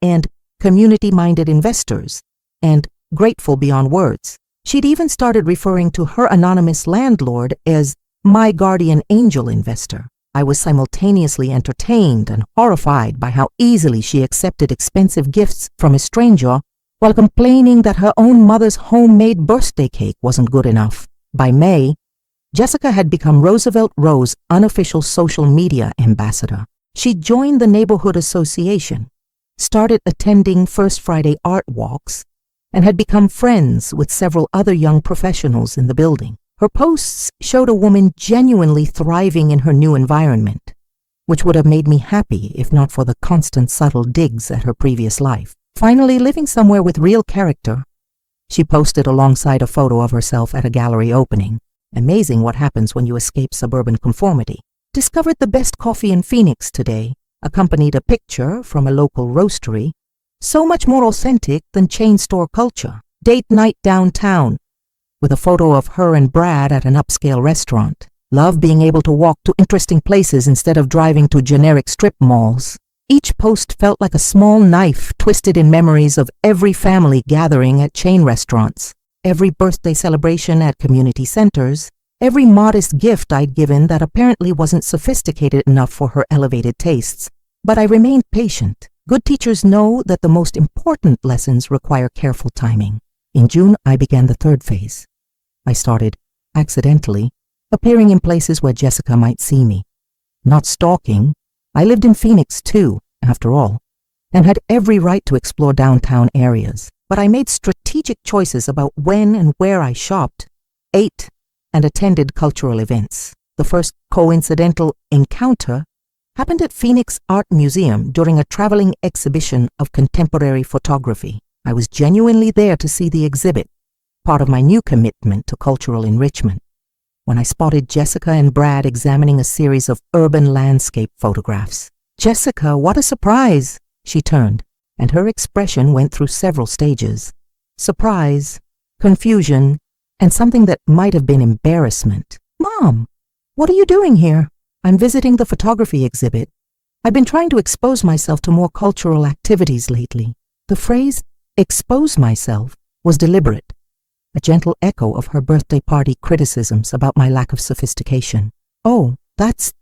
and community-minded investors, and grateful beyond words. She'd even started referring to her anonymous landlord as my guardian angel investor. I was simultaneously entertained and horrified by how easily she accepted expensive gifts from a stranger while complaining that her own mother's homemade birthday cake wasn't good enough. By May, Jessica had become Roosevelt Row's unofficial social media ambassador. She joined the neighborhood association, started attending First Friday art walks, and had become friends with several other young professionals in the building. Her posts showed a woman genuinely thriving in her new environment, which would have made me happy if not for the constant subtle digs at her previous life. Finally, living somewhere with real character, she posted alongside a photo of herself at a gallery opening. Amazing what happens when you escape suburban conformity. Discovered the best coffee in Phoenix today, accompanied a picture from a local roastery, so much more authentic than chain store culture. Date night downtown, with a photo of her and Brad at an upscale restaurant. Love being able to walk to interesting places instead of driving to generic strip malls. Each post felt like a small knife twisted in memories of every family gathering at chain restaurants, every birthday celebration at community centers, every modest gift I'd given that apparently wasn't sophisticated enough for her elevated tastes. But I remained patient. Good teachers know that the most important lessons require careful timing. In June, I began the third phase. I started, accidentally, appearing in places where Jessica might see me. Not stalking. I lived in Phoenix too, after all, and had every right to explore downtown areas. But I made strategic choices about when and where I shopped, ate, and attended cultural events. The first coincidental encounter happened at Phoenix Art Museum during a traveling exhibition of contemporary photography. I was genuinely there to see the exhibit, part of my new commitment to cultural enrichment, when I spotted Jessica and Brad examining a series of urban landscape photographs. "Jessica, what a surprise!" She turned, and her expression went through several stages. Surprise, confusion, and something that might have been embarrassment. "Mom, what are you doing here?" "I'm visiting the photography exhibit. I've been trying to expose myself to more cultural activities lately." The phrase, expose myself, was deliberate, a gentle echo of her birthday party criticisms about my lack of sophistication. "Oh, that's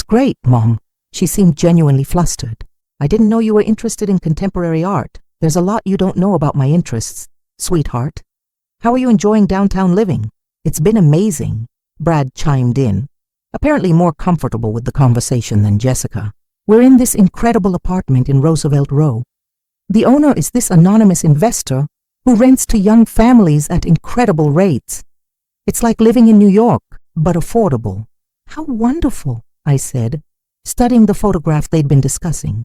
great, Mom." She seemed genuinely flustered. "I didn't know you were interested in contemporary art. There's a lot you don't know about my interests, sweetheart. How are you enjoying downtown living?" "It's been amazing," Brad chimed in, apparently more comfortable with the conversation than Jessica. "We're in this incredible apartment in Roosevelt Row. The owner is this anonymous investor who rents to young families at incredible rates. It's like living in New York, but affordable." "How wonderful," I said, studying the photograph they'd been discussing,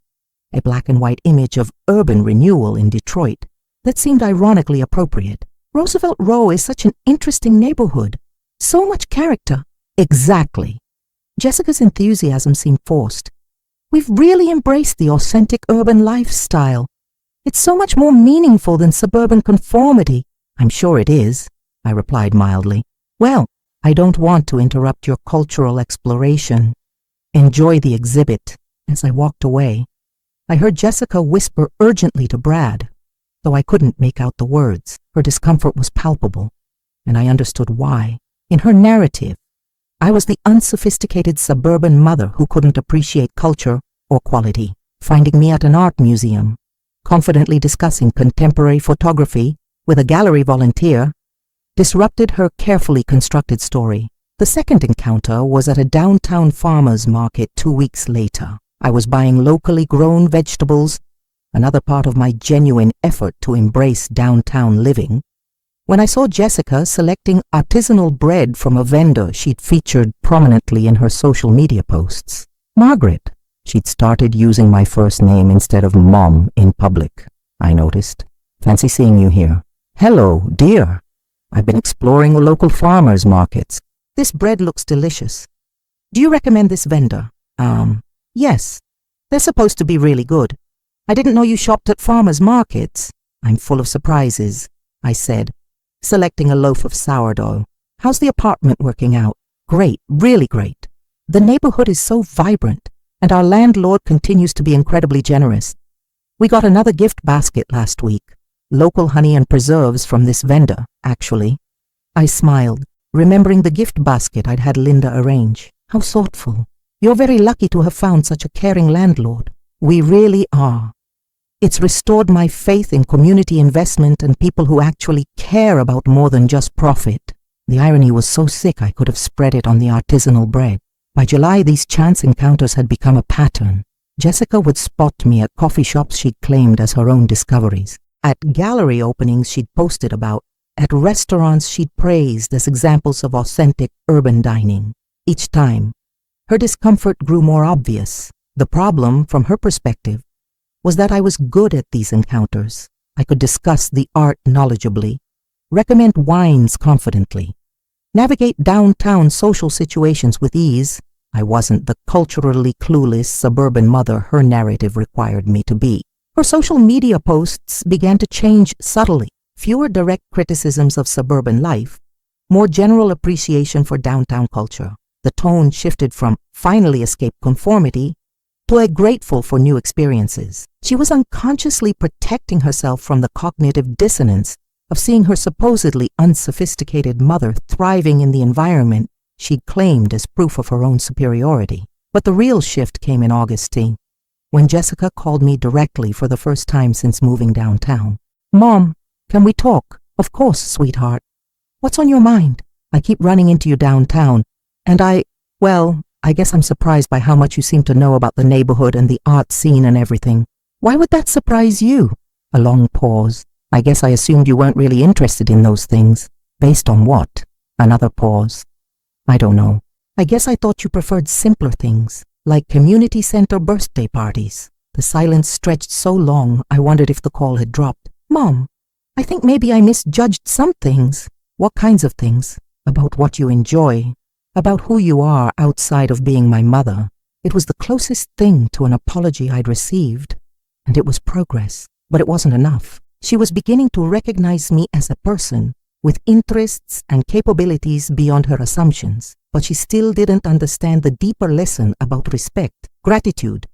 a black and white image of urban renewal in Detroit that seemed ironically appropriate. "Roosevelt Row is such an interesting neighborhood. So much character." "Exactly." Jessica's enthusiasm seemed forced. "We've really embraced the authentic urban lifestyle. It's so much more meaningful than suburban conformity." "I'm sure it is," I replied mildly. "Well, I don't want to interrupt your cultural exploration. Enjoy the exhibit." As I walked away, I heard Jessica whisper urgently to Brad, though I couldn't make out the words. Her discomfort was palpable, and I understood why. In her narrative, I was the unsophisticated suburban mother who couldn't appreciate culture or quality. Finding me at an art museum, confidently discussing contemporary photography with a gallery volunteer, disrupted her carefully constructed story. The second encounter was at a downtown farmer's market 2 weeks later. I was buying locally grown vegetables, another part of my genuine effort to embrace downtown living, when I saw Jessica selecting artisanal bread from a vendor she'd featured prominently in her social media posts. Margaret. She'd started using my first name instead of Mom in public, I noticed. Fancy seeing you here. Hello, dear. I've been exploring local farmers markets. This bread looks delicious. Do you recommend this vendor? Yes. They're supposed to be really good. I didn't know you shopped at farmers markets. I'm full of surprises, I said, selecting a loaf of sourdough. How's the apartment working out? Great, really great. The neighborhood is so vibrant, and our landlord continues to be incredibly generous. We got another gift basket last week. Local honey and preserves from this vendor, actually. I smiled, remembering the gift basket I'd had Linda arrange. How thoughtful. You're very lucky to have found such a caring landlord. We really are. It's restored my faith in community investment and people who actually care about more than just profit. The irony was so sick I could have spread it on the artisanal bread. By July, these chance encounters had become a pattern. Jessica would spot me at coffee shops she'd claimed as her own discoveries, at gallery openings she'd posted about, at restaurants she'd praised as examples of authentic urban dining. Each time, her discomfort grew more obvious. The problem, from her perspective, was that I was good at these encounters. I could discuss the art knowledgeably, recommend wines confidently, navigate downtown social situations with ease. I wasn't the culturally clueless suburban mother her narrative required me to be. Her social media posts began to change subtly. Fewer direct criticisms of suburban life, more general appreciation for downtown culture. The tone shifted from finally escape conformity to a grateful for new experiences. She was unconsciously protecting herself from the cognitive dissonance of seeing her supposedly unsophisticated mother thriving in the environment she'd claimed as proof of her own superiority. But the real shift came in August, when Jessica called me directly for the first time since moving downtown. Mom, can we talk? Of course, sweetheart. What's on your mind? I keep running into you downtown, and I guess I'm surprised by how much you seem to know about the neighborhood and the art scene and everything. Why would that surprise you? A long pause. I guess I assumed you weren't really interested in those things. Based on what? Another pause. I don't know. I guess I thought you preferred simpler things, like community center birthday parties. The silence stretched so long, I wondered if the call had dropped. Mom, I think maybe I misjudged some things. What kinds of things? About what you enjoy. About who you are outside of being my mother. It was the closest thing to an apology I'd received, and it was progress, but it wasn't enough. She was beginning to recognize me as a person with interests and capabilities beyond her assumptions, but she still didn't understand the deeper lesson about respect, gratitude,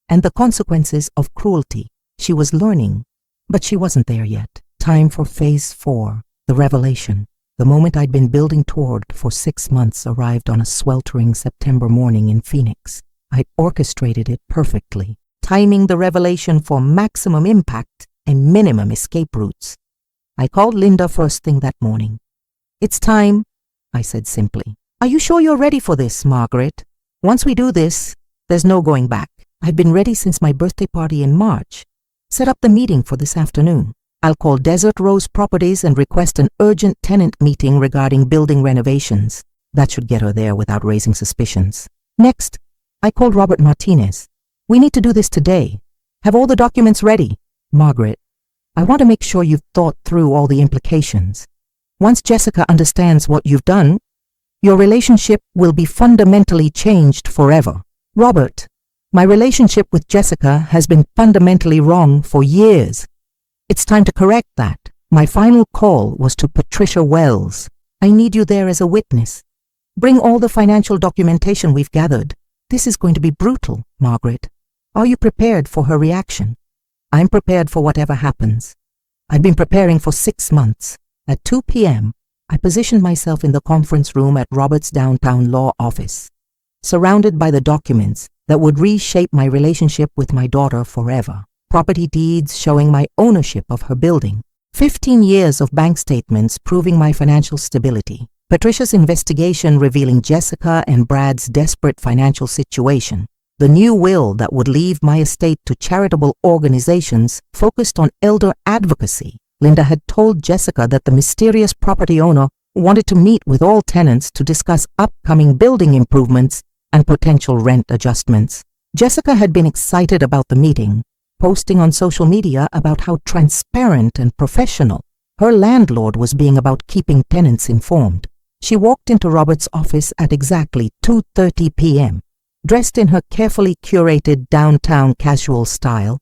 and the consequences of cruelty. She was learning, but she wasn't there yet. Time for phase 4, the revelation. The moment I'd been building toward for 6 months arrived on a sweltering September morning in Phoenix. I'd orchestrated it perfectly, timing the revelation for maximum impact and minimum escape routes. I called Linda first thing that morning. It's time, I said simply. Are you sure you're ready for this, Margaret? Once we do this, there's no going back. I've been ready since my birthday party in March. Set up the meeting for this afternoon. I'll call Desert Rose Properties and request an urgent tenant meeting regarding building renovations. That should get her there without raising suspicions. Next, I called Robert Martinez. We need to do this today. Have all the documents ready. Margaret, I want to make sure you've thought through all the implications. Once Jessica understands what you've done, your relationship will be fundamentally changed forever. Robert, my relationship with Jessica has been fundamentally wrong for years. It's time to correct that. My final call was to Patricia Wells. I need you there as a witness. Bring all the financial documentation we've gathered. This is going to be brutal, Margaret. Are you prepared for her reaction? I'm prepared for whatever happens. I've been preparing for 6 months. At 2 p.m., I positioned myself in the conference room at Robert's downtown law office, surrounded by the documents that would reshape my relationship with my daughter forever. Property deeds showing my ownership of her building, 15 years of bank statements proving my financial stability, Patricia's investigation revealing Jessica and Brad's desperate financial situation, the new will that would leave my estate to charitable organizations focused on elder advocacy, Linda had told Jessica that the mysterious property owner wanted to meet with all tenants to discuss upcoming building improvements and potential rent adjustments. Jessica had been excited about the meeting, posting on social media about how transparent and professional her landlord was being about keeping tenants informed. She walked into Robert's office at exactly 2:30 p.m., dressed in her carefully curated downtown casual style,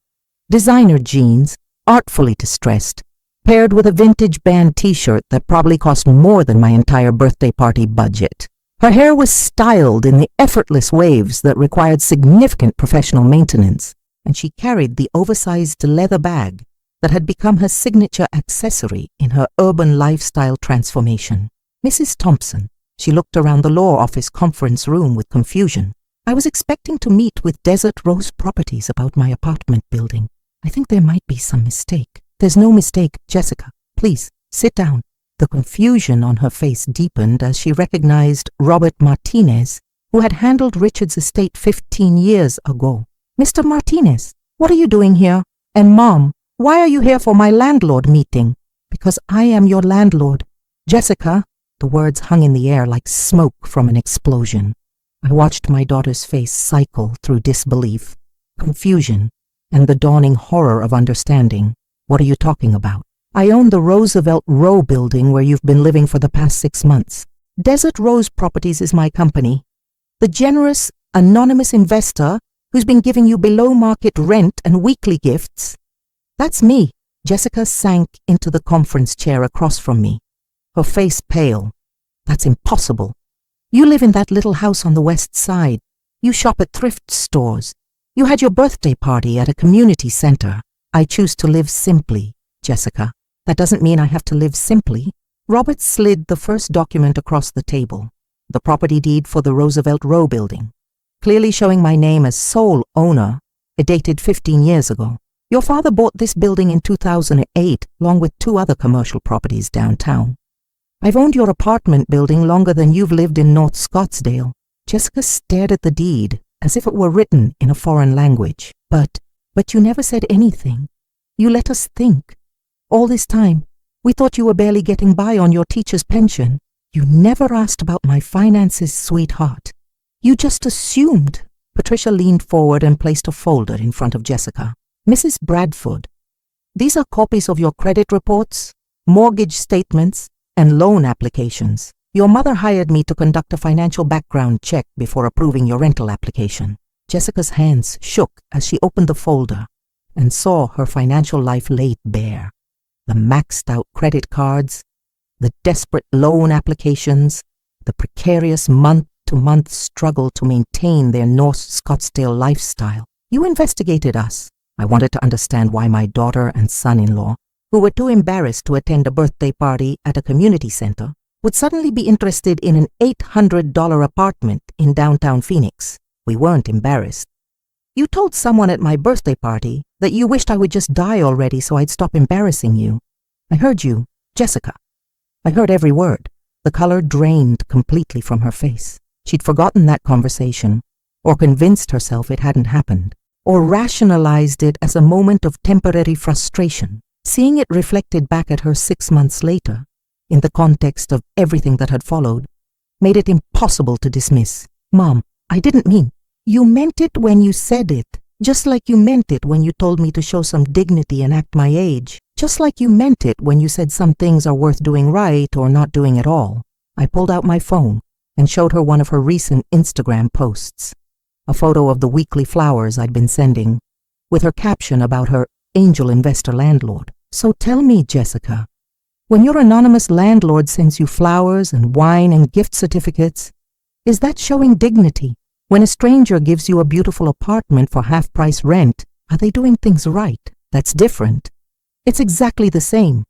designer jeans, artfully distressed, paired with a vintage band t-shirt that probably cost more than my entire birthday party budget. Her hair was styled in the effortless waves that required significant professional maintenance, and she carried the oversized leather bag that had become her signature accessory in her urban lifestyle transformation. Mrs. Thompson, she looked around the law office conference room with confusion. I was expecting to meet with Desert Rose Properties about my apartment building. I think there might be some mistake. There's no mistake, Jessica. Please, sit down. The confusion on her face deepened as she recognized Robert Martinez, who had handled Richard's estate 15 years ago. Mr. Martinez, what are you doing here? And Mom, why are you here for my landlord meeting? Because I am your landlord. Jessica, the words hung in the air like smoke from an explosion. I watched my daughter's face cycle through disbelief, confusion, and the dawning horror of understanding. What are you talking about? I own the Roosevelt Row building where you've been living for the past 6 months. Desert Rose Properties is my company. The generous, anonymous investor who's been giving you below-market rent and weekly gifts. That's me. Jessica sank into the conference chair across from me, her face pale. That's impossible. You live in that little house on the west side. You shop at thrift stores. You had your birthday party at a community center. I choose to live simply, Jessica. That doesn't mean I have to live simply. Robert slid the first document across the table, the property deed for the Roosevelt Row building, clearly showing my name as sole owner. It dated 15 years ago. Your father bought this building in 2008, along with 2 other commercial properties downtown. I've owned your apartment building longer than you've lived in North Scottsdale. Jessica stared at the deed as if it were written in a foreign language. But you never said anything. You let us think. All this time, we thought you were barely getting by on your teacher's pension. You never asked about my finances, sweetheart. You just assumed. Patricia leaned forward and placed a folder in front of Jessica. Mrs. Bradford, these are copies of your credit reports, mortgage statements, and loan applications. Your mother hired me to conduct a financial background check before approving your rental application. Jessica's hands shook as she opened the folder and saw her financial life laid bare. The maxed-out credit cards, the desperate loan applications, the precarious month-to-month struggle to maintain their North Scottsdale lifestyle. You investigated us. I wanted to understand why my daughter and son-in-law, who were too embarrassed to attend a birthday party at a community center, would suddenly be interested in an $800 apartment in downtown Phoenix. We weren't embarrassed. You told someone at my birthday party that you wished I would just die already so I'd stop embarrassing you. I heard you, Jessica. I heard every word. The color drained completely from her face. She'd forgotten that conversation, or convinced herself it hadn't happened, or rationalized it as a moment of temporary frustration. Seeing it reflected back at her 6 months later, in the context of everything that had followed, made it impossible to dismiss. Mom, I didn't mean. You meant it when you said it, just like you meant it when you told me to show some dignity and act my age, just like you meant it when you said some things are worth doing right or not doing at all. I pulled out my phone and showed her one of her recent Instagram posts, a photo of the weekly flowers I'd been sending, with her caption about her angel investor landlord. So tell me, Jessica, when your anonymous landlord sends you flowers and wine and gift certificates, is that showing dignity? When a stranger gives you a beautiful apartment for half-price rent, are they doing things right? That's different. It's exactly the same.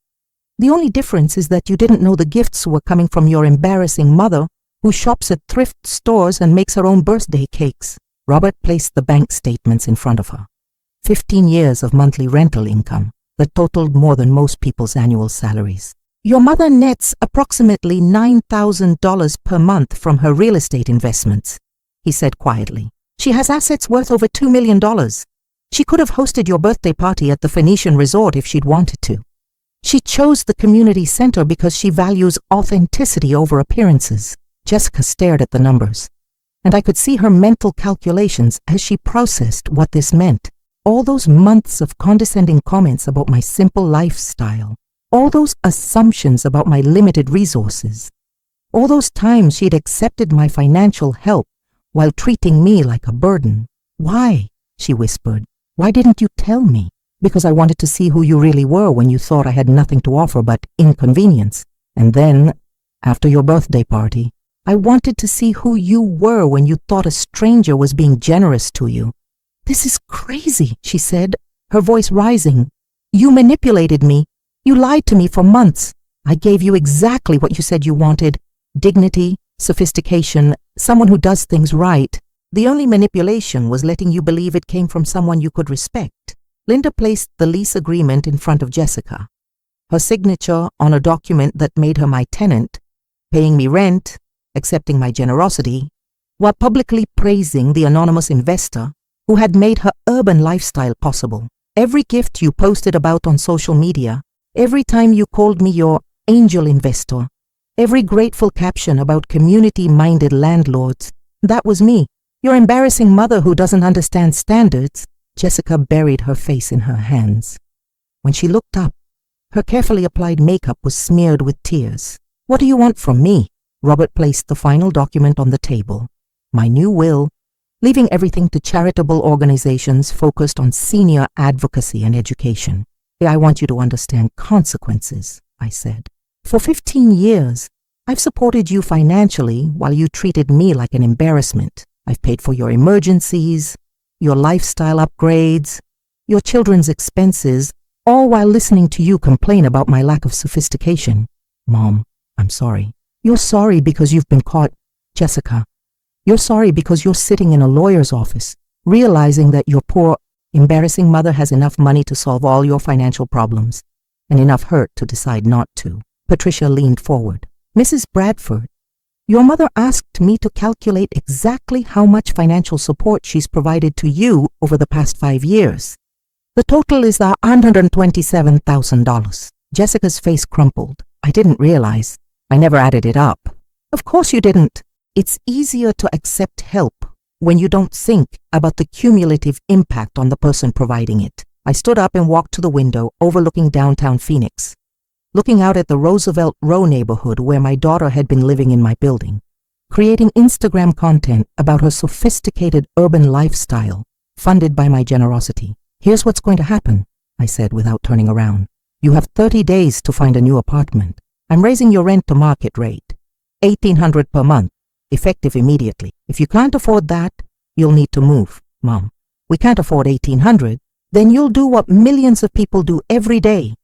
The only difference is that you didn't know the gifts were coming from your embarrassing mother, who shops at thrift stores and makes her own birthday cakes. Robert placed the bank statements in front of her. 15 years of monthly rental income that totaled more than most people's annual salaries. Your mother nets approximately $9,000 per month from her real estate investments, he said quietly. She has assets worth over $2 million. She could have hosted your birthday party at the Phoenician Resort if she'd wanted to. She chose the community center because she values authenticity over appearances. Jessica stared at the numbers, and I could see her mental calculations as she processed what this meant. All those months of condescending comments about my simple lifestyle, all those assumptions about my limited resources, all those times she'd accepted my financial help while treating me like a burden. Why? She whispered. Why didn't you tell me? Because I wanted to see who you really were when you thought I had nothing to offer but inconvenience. And then, after your birthday party, I wanted to see who you were when you thought a stranger was being generous to you. This is crazy, she said, her voice rising. You manipulated me. You lied to me for months. I gave you exactly what you said you wanted. Dignity, sophistication, someone who does things right. The only manipulation was letting you believe it came from someone you could respect. Linda placed the lease agreement in front of Jessica, her signature on a document that made her my tenant, paying me rent, accepting my generosity, while publicly praising the anonymous investor who had made her urban lifestyle possible. Every gift you posted about on social media, every time you called me your angel investor, every grateful caption about community-minded landlords, that was me, your embarrassing mother who doesn't understand standards. Jessica buried her face in her hands. When she looked up, her carefully applied makeup was smeared with tears. What do you want from me? Robert placed the final document on the table. My new will, leaving everything to charitable organizations focused on senior advocacy and education. I want you to understand consequences, I said. For 15 years, I've supported you financially while you treated me like an embarrassment. I've paid for your emergencies, your lifestyle upgrades, your children's expenses, all while listening to you complain about my lack of sophistication. Mom, I'm sorry. You're sorry because you've been caught. Jessica, you're sorry because you're sitting in a lawyer's office, realizing that your poor, embarrassing mother has enough money to solve all your financial problems, and enough hurt to decide not to. Patricia leaned forward. Mrs. Bradford, your mother asked me to calculate exactly how much financial support she's provided to you over the past 5 years. The total is $127,000. Jessica's face crumpled. I didn't realize. I never added it up. Of course you didn't. It's easier to accept help when you don't think about the cumulative impact on the person providing it. I stood up and walked to the window overlooking downtown Phoenix, looking out at the Roosevelt Row neighborhood where my daughter had been living in my building, creating Instagram content about her sophisticated urban lifestyle, funded by my generosity. Here's what's going to happen, I said without turning around. You have 30 days to find a new apartment. I'm raising your rent to market rate, $1,800 per month, effective immediately. If you can't afford that, you'll need to move. Mom, we can't afford $1,800. Then you'll do what millions of people do every day.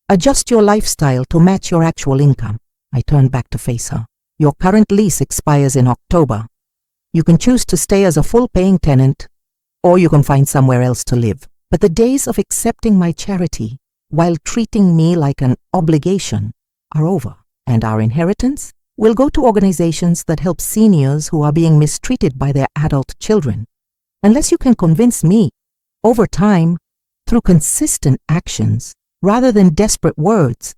Adjust your lifestyle to match your actual income. I turned back to face her. Your current lease expires in October. You can choose to stay as a full-paying tenant, or you can find somewhere else to live. But the days of accepting my charity while treating me like an obligation are over, and our inheritance will go to organizations that help seniors who are being mistreated by their adult children. Unless you can convince me, over time, through consistent actions, rather than desperate words,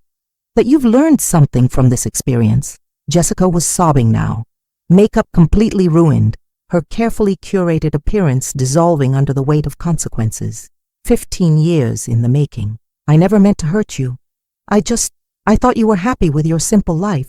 that you've learned something from this experience. Jessica was sobbing now, makeup completely ruined, her carefully curated appearance dissolving under the weight of consequences. 15 years in the making. I never meant to hurt you. I thought you were happy with your simple life.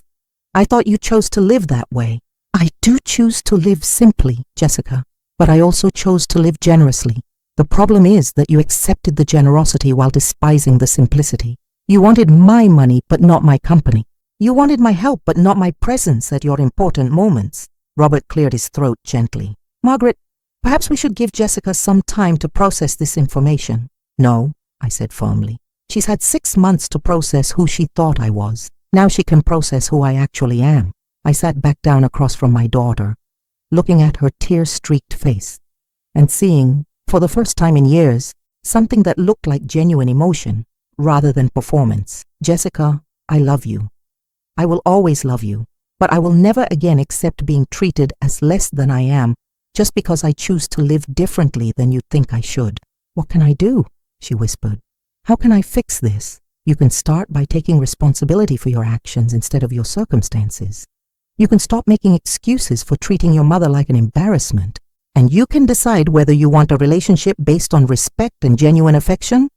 I thought you chose to live that way. I do choose to live simply, Jessica, but I also chose to live generously. The problem is that you accepted the generosity while despising the simplicity. You wanted my money, but not my company. You wanted my help, but not my presence at your important moments. Robert cleared his throat gently. Margaret, perhaps we should give Jessica some time to process this information. No, I said firmly. She's had 6 months to process who she thought I was. Now she can process who I actually am. I sat back down across from my daughter, looking at her tear-streaked face, and seeing, for the first time in years, something that looked like genuine emotion rather than performance. Jessica, I love you. I will always love you, but I will never again accept being treated as less than I am just because I choose to live differently than you think I should. What can I do? She whispered. How can I fix this? You can start by taking responsibility for your actions instead of your circumstances. You can stop making excuses for treating your mother like an embarrassment. And you can decide whether you want a relationship based on respect and genuine affection,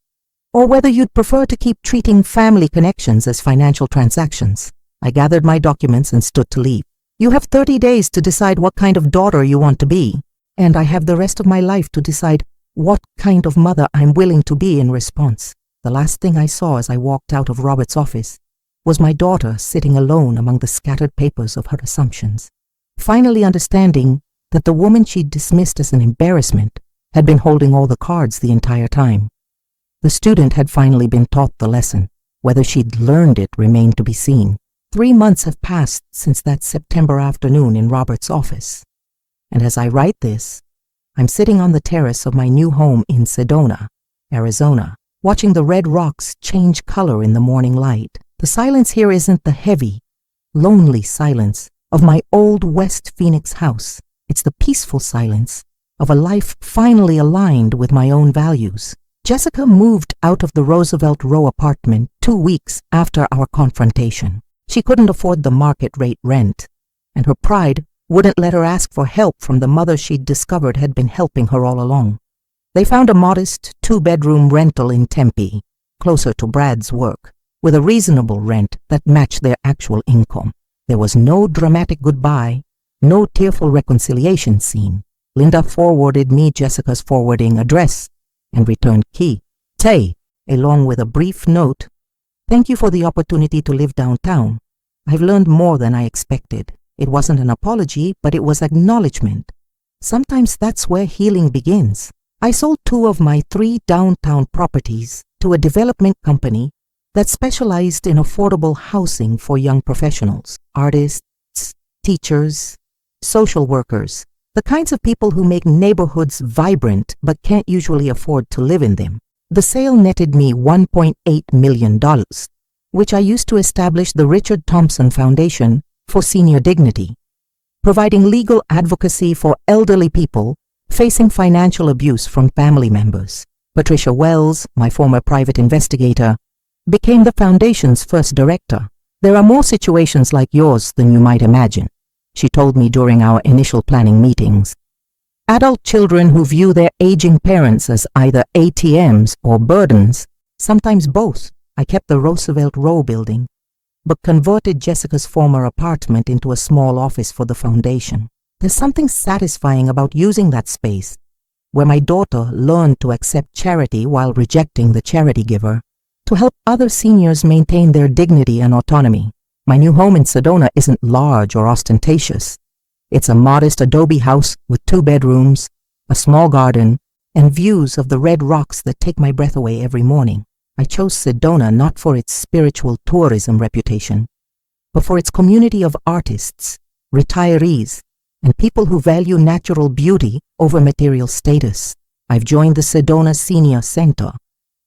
or whether you'd prefer to keep treating family connections as financial transactions. I gathered my documents and stood to leave. You have 30 days to decide what kind of daughter you want to be, and I have the rest of my life to decide what kind of mother I'm willing to be in response. The last thing I saw as I walked out of Robert's office was my daughter sitting alone among the scattered papers of her assumptions, finally understanding that the woman she'd dismissed as an embarrassment had been holding all the cards the entire time. The student had finally been taught the lesson. Whether she'd learned it remained to be seen. 3 months have passed since that September afternoon in Robert's office, and as I write this, I'm sitting on the terrace of my new home in Sedona, Arizona, watching the red rocks change color in the morning light. The silence here isn't the heavy, lonely silence of my old West Phoenix house. It's the peaceful silence of a life finally aligned with my own values. Jessica moved out of the Roosevelt Row apartment 2 weeks after our confrontation. She couldn't afford the market rate rent, and her pride wouldn't let her ask for help from the mother she'd discovered had been helping her all along. They found a modest 2-bedroom rental in Tempe, closer to Brad's work, with a reasonable rent that matched their actual income. There was no dramatic goodbye, no tearful reconciliation scene. Linda forwarded me Jessica's forwarding address and returned key. Tay, along with a brief note, "Thank you for the opportunity to live downtown. I've learned more than I expected." It wasn't an apology, but it was acknowledgement. Sometimes that's where healing begins. I sold 2 of my 3 downtown properties to a development company that specialized in affordable housing for young professionals, artists, teachers, social workers, the kinds of people who make neighborhoods vibrant but can't usually afford to live in them. The sale netted me $1.8 million, which I used to establish the Richard Thompson Foundation for Senior Dignity, providing legal advocacy for elderly people facing financial abuse from family members. Patricia Wells, my former private investigator, became the foundation's first director. "There are more situations like yours than you might imagine," she told me during our initial planning meetings. "Adult children who view their aging parents as either ATMs or burdens, sometimes both." I kept the Roosevelt Row building, but converted Jessica's former apartment into a small office for the foundation. There's something satisfying about using that space, where my daughter learned to accept charity while rejecting the charity giver, to help other seniors maintain their dignity and autonomy. My new home in Sedona isn't large or ostentatious. It's a modest adobe house with 2 bedrooms, a small garden, and views of the red rocks that take my breath away every morning. I chose Sedona not for its spiritual tourism reputation, but for its community of artists, retirees, and people who value natural beauty over material status. I've joined the Sedona Senior Center,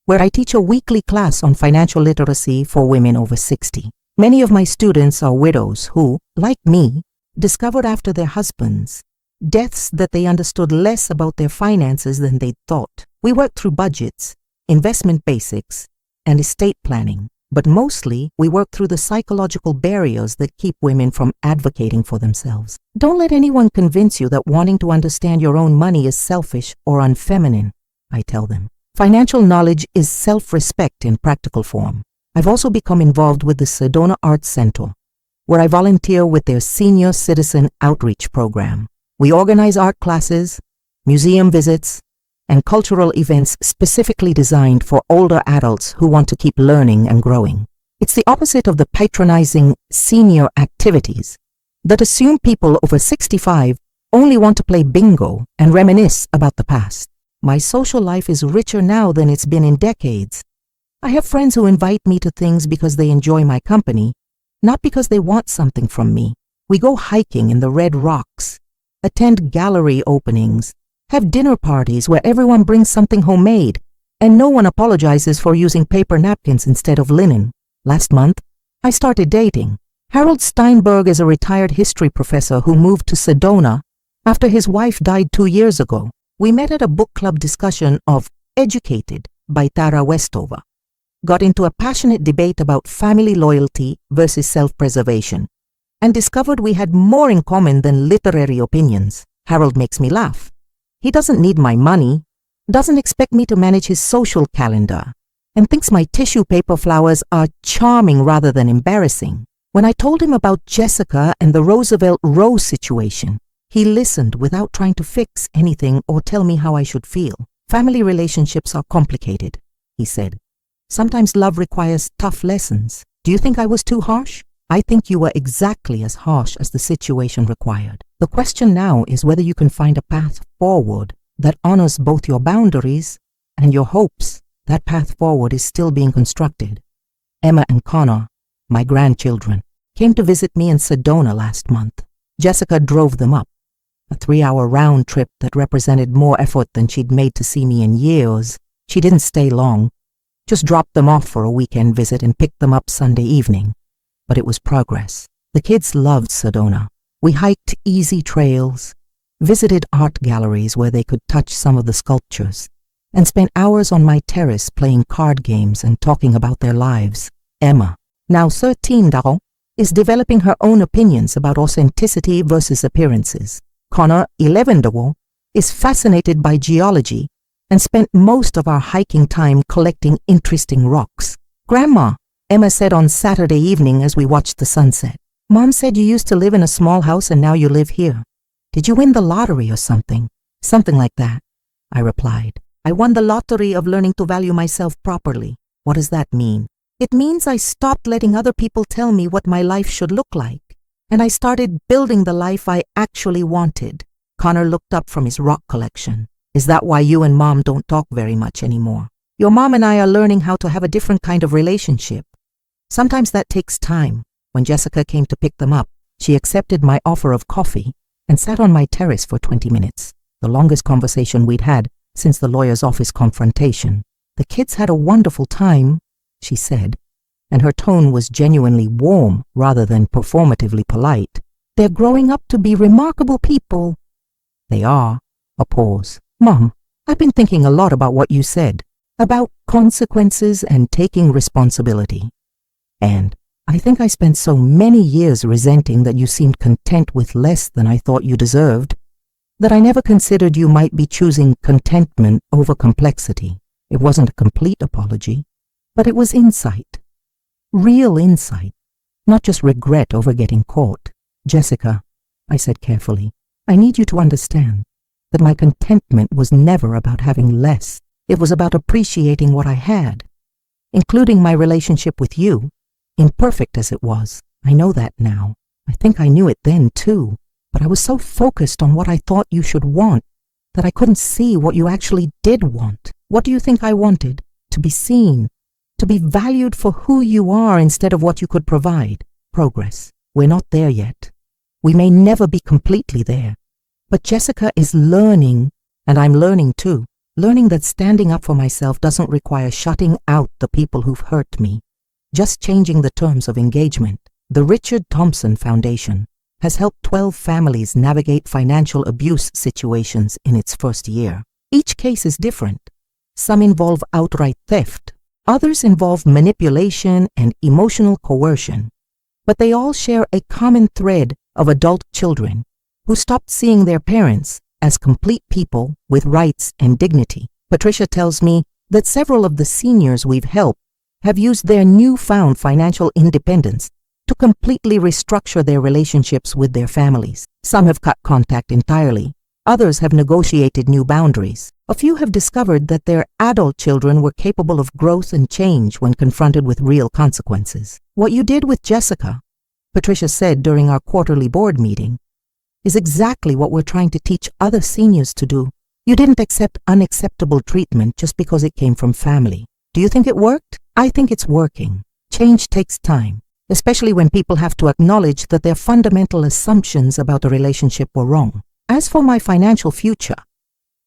where I teach a weekly class on financial literacy for women over 60. Many of my students are widows who, like me, discovered after their husbands' deaths that they understood less about their finances than they'd thought. We work through budgets, investment basics, and estate planning, but mostly we work through the psychological barriers that keep women from advocating for themselves. Don't let anyone convince you that wanting to understand your own money is selfish or unfeminine, I tell them. Financial knowledge is self-respect in practical form. I've also become involved with the Sedona Arts Center, where I volunteer with their Senior Citizen Outreach Program. We organize art classes, museum visits, and cultural events specifically designed for older adults who want to keep learning and growing. It's the opposite of the patronizing senior activities that assume people over 65 only want to play bingo and reminisce about the past. My social life is richer now than it's been in decades. I have friends who invite me to things because they enjoy my company, not because they want something from me. We go hiking in the red rocks, attend gallery openings, have dinner parties where everyone brings something homemade, and no one apologizes for using paper napkins instead of linen. Last month, I started dating. Harold Steinberg is a retired history professor who moved to Sedona after his wife died 2 years ago. We met at a book club discussion of Educated by Tara Westover. got into a passionate debate about family loyalty versus self-preservation, and discovered we had more in common than literary opinions. Harold makes me laugh. He doesn't need my money, doesn't expect me to manage his social calendar, and thinks my tissue paper flowers are charming rather than embarrassing. When I told him about Jessica and the Roosevelt Row situation, he listened without trying to fix anything or tell me how I should feel. Family relationships are complicated, he said. Sometimes love requires tough lessons. Do you think I was too harsh? I think you were exactly as harsh as the situation required. The question now is whether you can find a path forward that honors both your boundaries and your hopes. That path forward is still being constructed. Emma and Connor, my grandchildren, came to visit me in Sedona last month. Jessica drove them up. A 3-hour round trip that represented more effort than she'd made to see me in years. She didn't stay long. Just dropped them off for a weekend visit and picked them up Sunday evening. But it was progress. The kids loved Sedona. We hiked easy trails, visited art galleries where they could touch some of the sculptures, and spent hours on my terrace playing card games and talking about their lives. Emma, now 13, is developing her own opinions about authenticity versus appearances. Connor, 11, is fascinated by geology and spent most of our hiking time collecting interesting rocks. Grandma, Emma said on Saturday evening as we watched the sunset, Mom said you used to live in a small house and now you live here. Did you win the lottery or something? Something like that, I replied. I won the lottery of learning to value myself properly. What does that mean? It means I stopped letting other people tell me what my life should look like, and I started building the life I actually wanted. Connor looked up from his rock collection. Is that why you and Mom don't talk very much anymore? Your mom and I are learning how to have a different kind of relationship. Sometimes that takes time. When Jessica came to pick them up, she accepted my offer of coffee and sat on my terrace for 20 minutes, the longest conversation we'd had since the lawyer's office confrontation. The kids had a wonderful time, she said, and her tone was genuinely warm rather than performatively polite. They're growing up to be remarkable people. They are. A pause. Mom, I've been thinking a lot about what you said, about consequences and taking responsibility. And I think I spent so many years resenting that you seemed content with less than I thought you deserved, that I never considered you might be choosing contentment over complexity. It wasn't a complete apology, but it was insight. Real insight, not just regret over getting caught. Jessica, I said carefully, I need you to understand that my contentment was never about having less. It was about appreciating what I had, including my relationship with you, imperfect as it was. I know that now. I think I knew it then too, but I was so focused on what I thought you should want that I couldn't see what you actually did want. What do you think I wanted? To be seen, to be valued for who you are instead of what you could provide. Progress. We're not there yet. We may never be completely there. But Jessica is learning, and I'm learning too, learning that standing up for myself doesn't require shutting out the people who've hurt me, just changing the terms of engagement. The Richard Thompson Foundation has helped 12 families navigate financial abuse situations in its first year. Each case is different. Some involve outright theft, others involve manipulation and emotional coercion, but they all share a common thread of adult children who stopped seeing their parents as complete people with rights and dignity. Patricia tells me that several of the seniors we've helped have used their newfound financial independence to completely restructure their relationships with their families. Some have cut contact entirely. Others have negotiated new boundaries. A few have discovered that their adult children were capable of growth and change when confronted with real consequences. What you did with Jessica, Patricia said during our quarterly board meeting, is exactly what we're trying to teach other seniors to do. You didn't accept unacceptable treatment just because it came from family. Do you think it worked? I think it's working. Change takes time, especially when people have to acknowledge that their fundamental assumptions about the relationship were wrong. As for my financial future,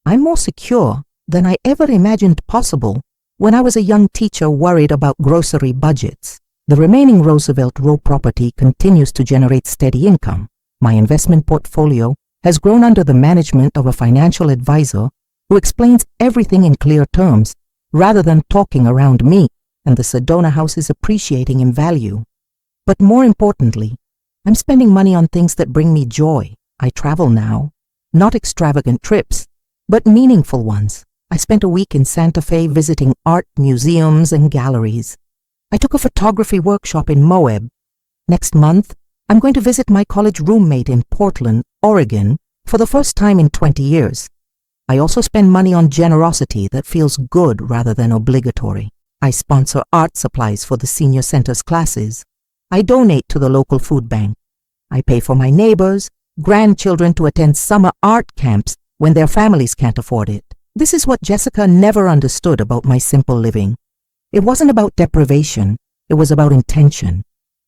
I'm more secure than I ever imagined possible when I was a young teacher worried about grocery budgets. The remaining Roosevelt Row property continues to generate steady income. My investment portfolio has grown under the management of a financial advisor who explains everything in clear terms rather than talking around me. and the Sedona house is appreciating in value. But more importantly, I'm spending money on things that bring me joy. I travel now, not extravagant trips, but meaningful ones. I spent a week in Santa Fe visiting art museums and galleries. I took a photography workshop in Moab. Next month, I'm going to visit my college roommate in Portland, Oregon, for the first time in 20 years. I also spend money on generosity that feels good rather than obligatory. I sponsor art supplies for the senior center's classes. I donate to the local food bank. I pay for my neighbors' grandchildren to attend summer art camps when their families can't afford it. This is what Jessica never understood about my simple living. It wasn't about deprivation, it was about intention.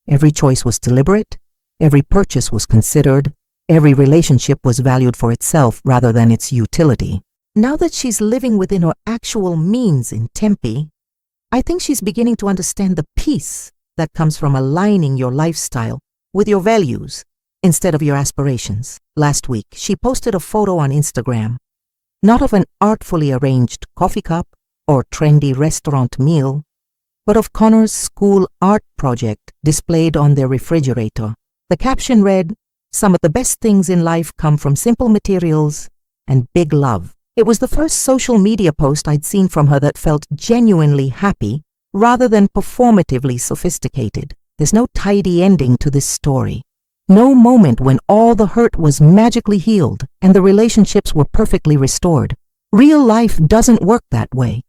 Every choice was deliberate, every purchase was considered, every relationship was valued for itself rather than its utility. Now that she's living within her actual means in Tempe, I think she's beginning to understand the peace that comes from aligning your lifestyle with your values instead of your aspirations. Last week, she posted a photo on Instagram, not of an artfully arranged coffee cup or trendy restaurant meal, but of Connor's school art project displayed on their refrigerator. The caption read, "Some of the best things in life come from simple materials and big love." It was the first social media post I'd seen from her that felt genuinely happy rather than performatively sophisticated. There's no tidy ending to this story. No moment when all the hurt was magically healed and the relationships were perfectly restored. Real life doesn't work that way,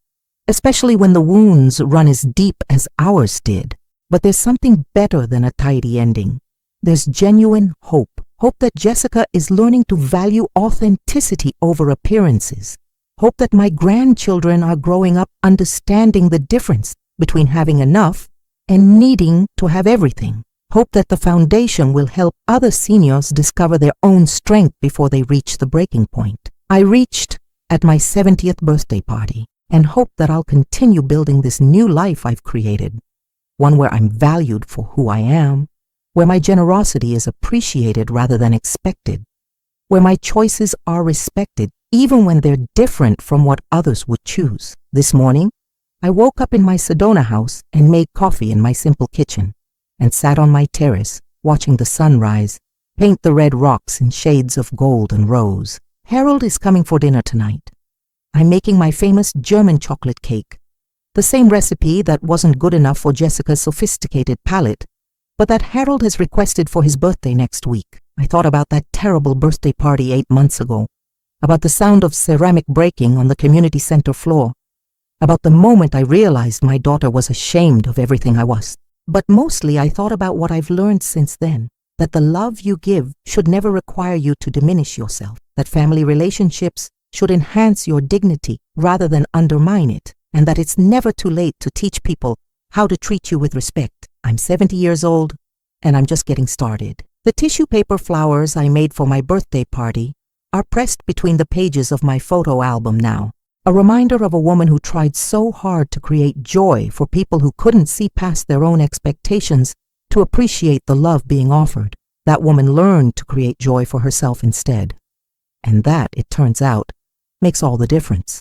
especially when the wounds run as deep as ours did. But there's something better than a tidy ending. There's genuine hope. Hope that Jessica is learning to value authenticity over appearances. Hope that my grandchildren are growing up understanding the difference between having enough and needing to have everything. Hope that the foundation will help other seniors discover their own strength before they reach the breaking point. I reached at my 70th birthday party and hope that I'll continue building this new life I've created, one where I'm valued for who I am, where my generosity is appreciated rather than expected, where my choices are respected even when they're different from what others would choose. This morning, I woke up in my Sedona house and made coffee in my simple kitchen and sat on my terrace watching the sunrise paint the red rocks in shades of gold and rose. Harold is coming for dinner tonight. I'm making my famous German chocolate cake, the same recipe that wasn't good enough for Jessica's sophisticated palate, but that Harold has requested for his birthday next week. I thought about that terrible birthday party 8 months ago, about the sound of ceramic breaking on the community center floor, about the moment I realized my daughter was ashamed of everything I was. But mostly I thought about what I've learned since then, that the love you give should never require you to diminish yourself, that family relationships should enhance your dignity rather than undermine it, and that it's never too late to teach people how to treat you with respect. I'm 70 years old, and I'm just getting started. The tissue paper flowers I made for my birthday party are pressed between the pages of my photo album now, a reminder of a woman who tried so hard to create joy for people who couldn't see past their own expectations to appreciate the love being offered. That woman learned to create joy for herself instead. And that, it turns out, makes all the difference.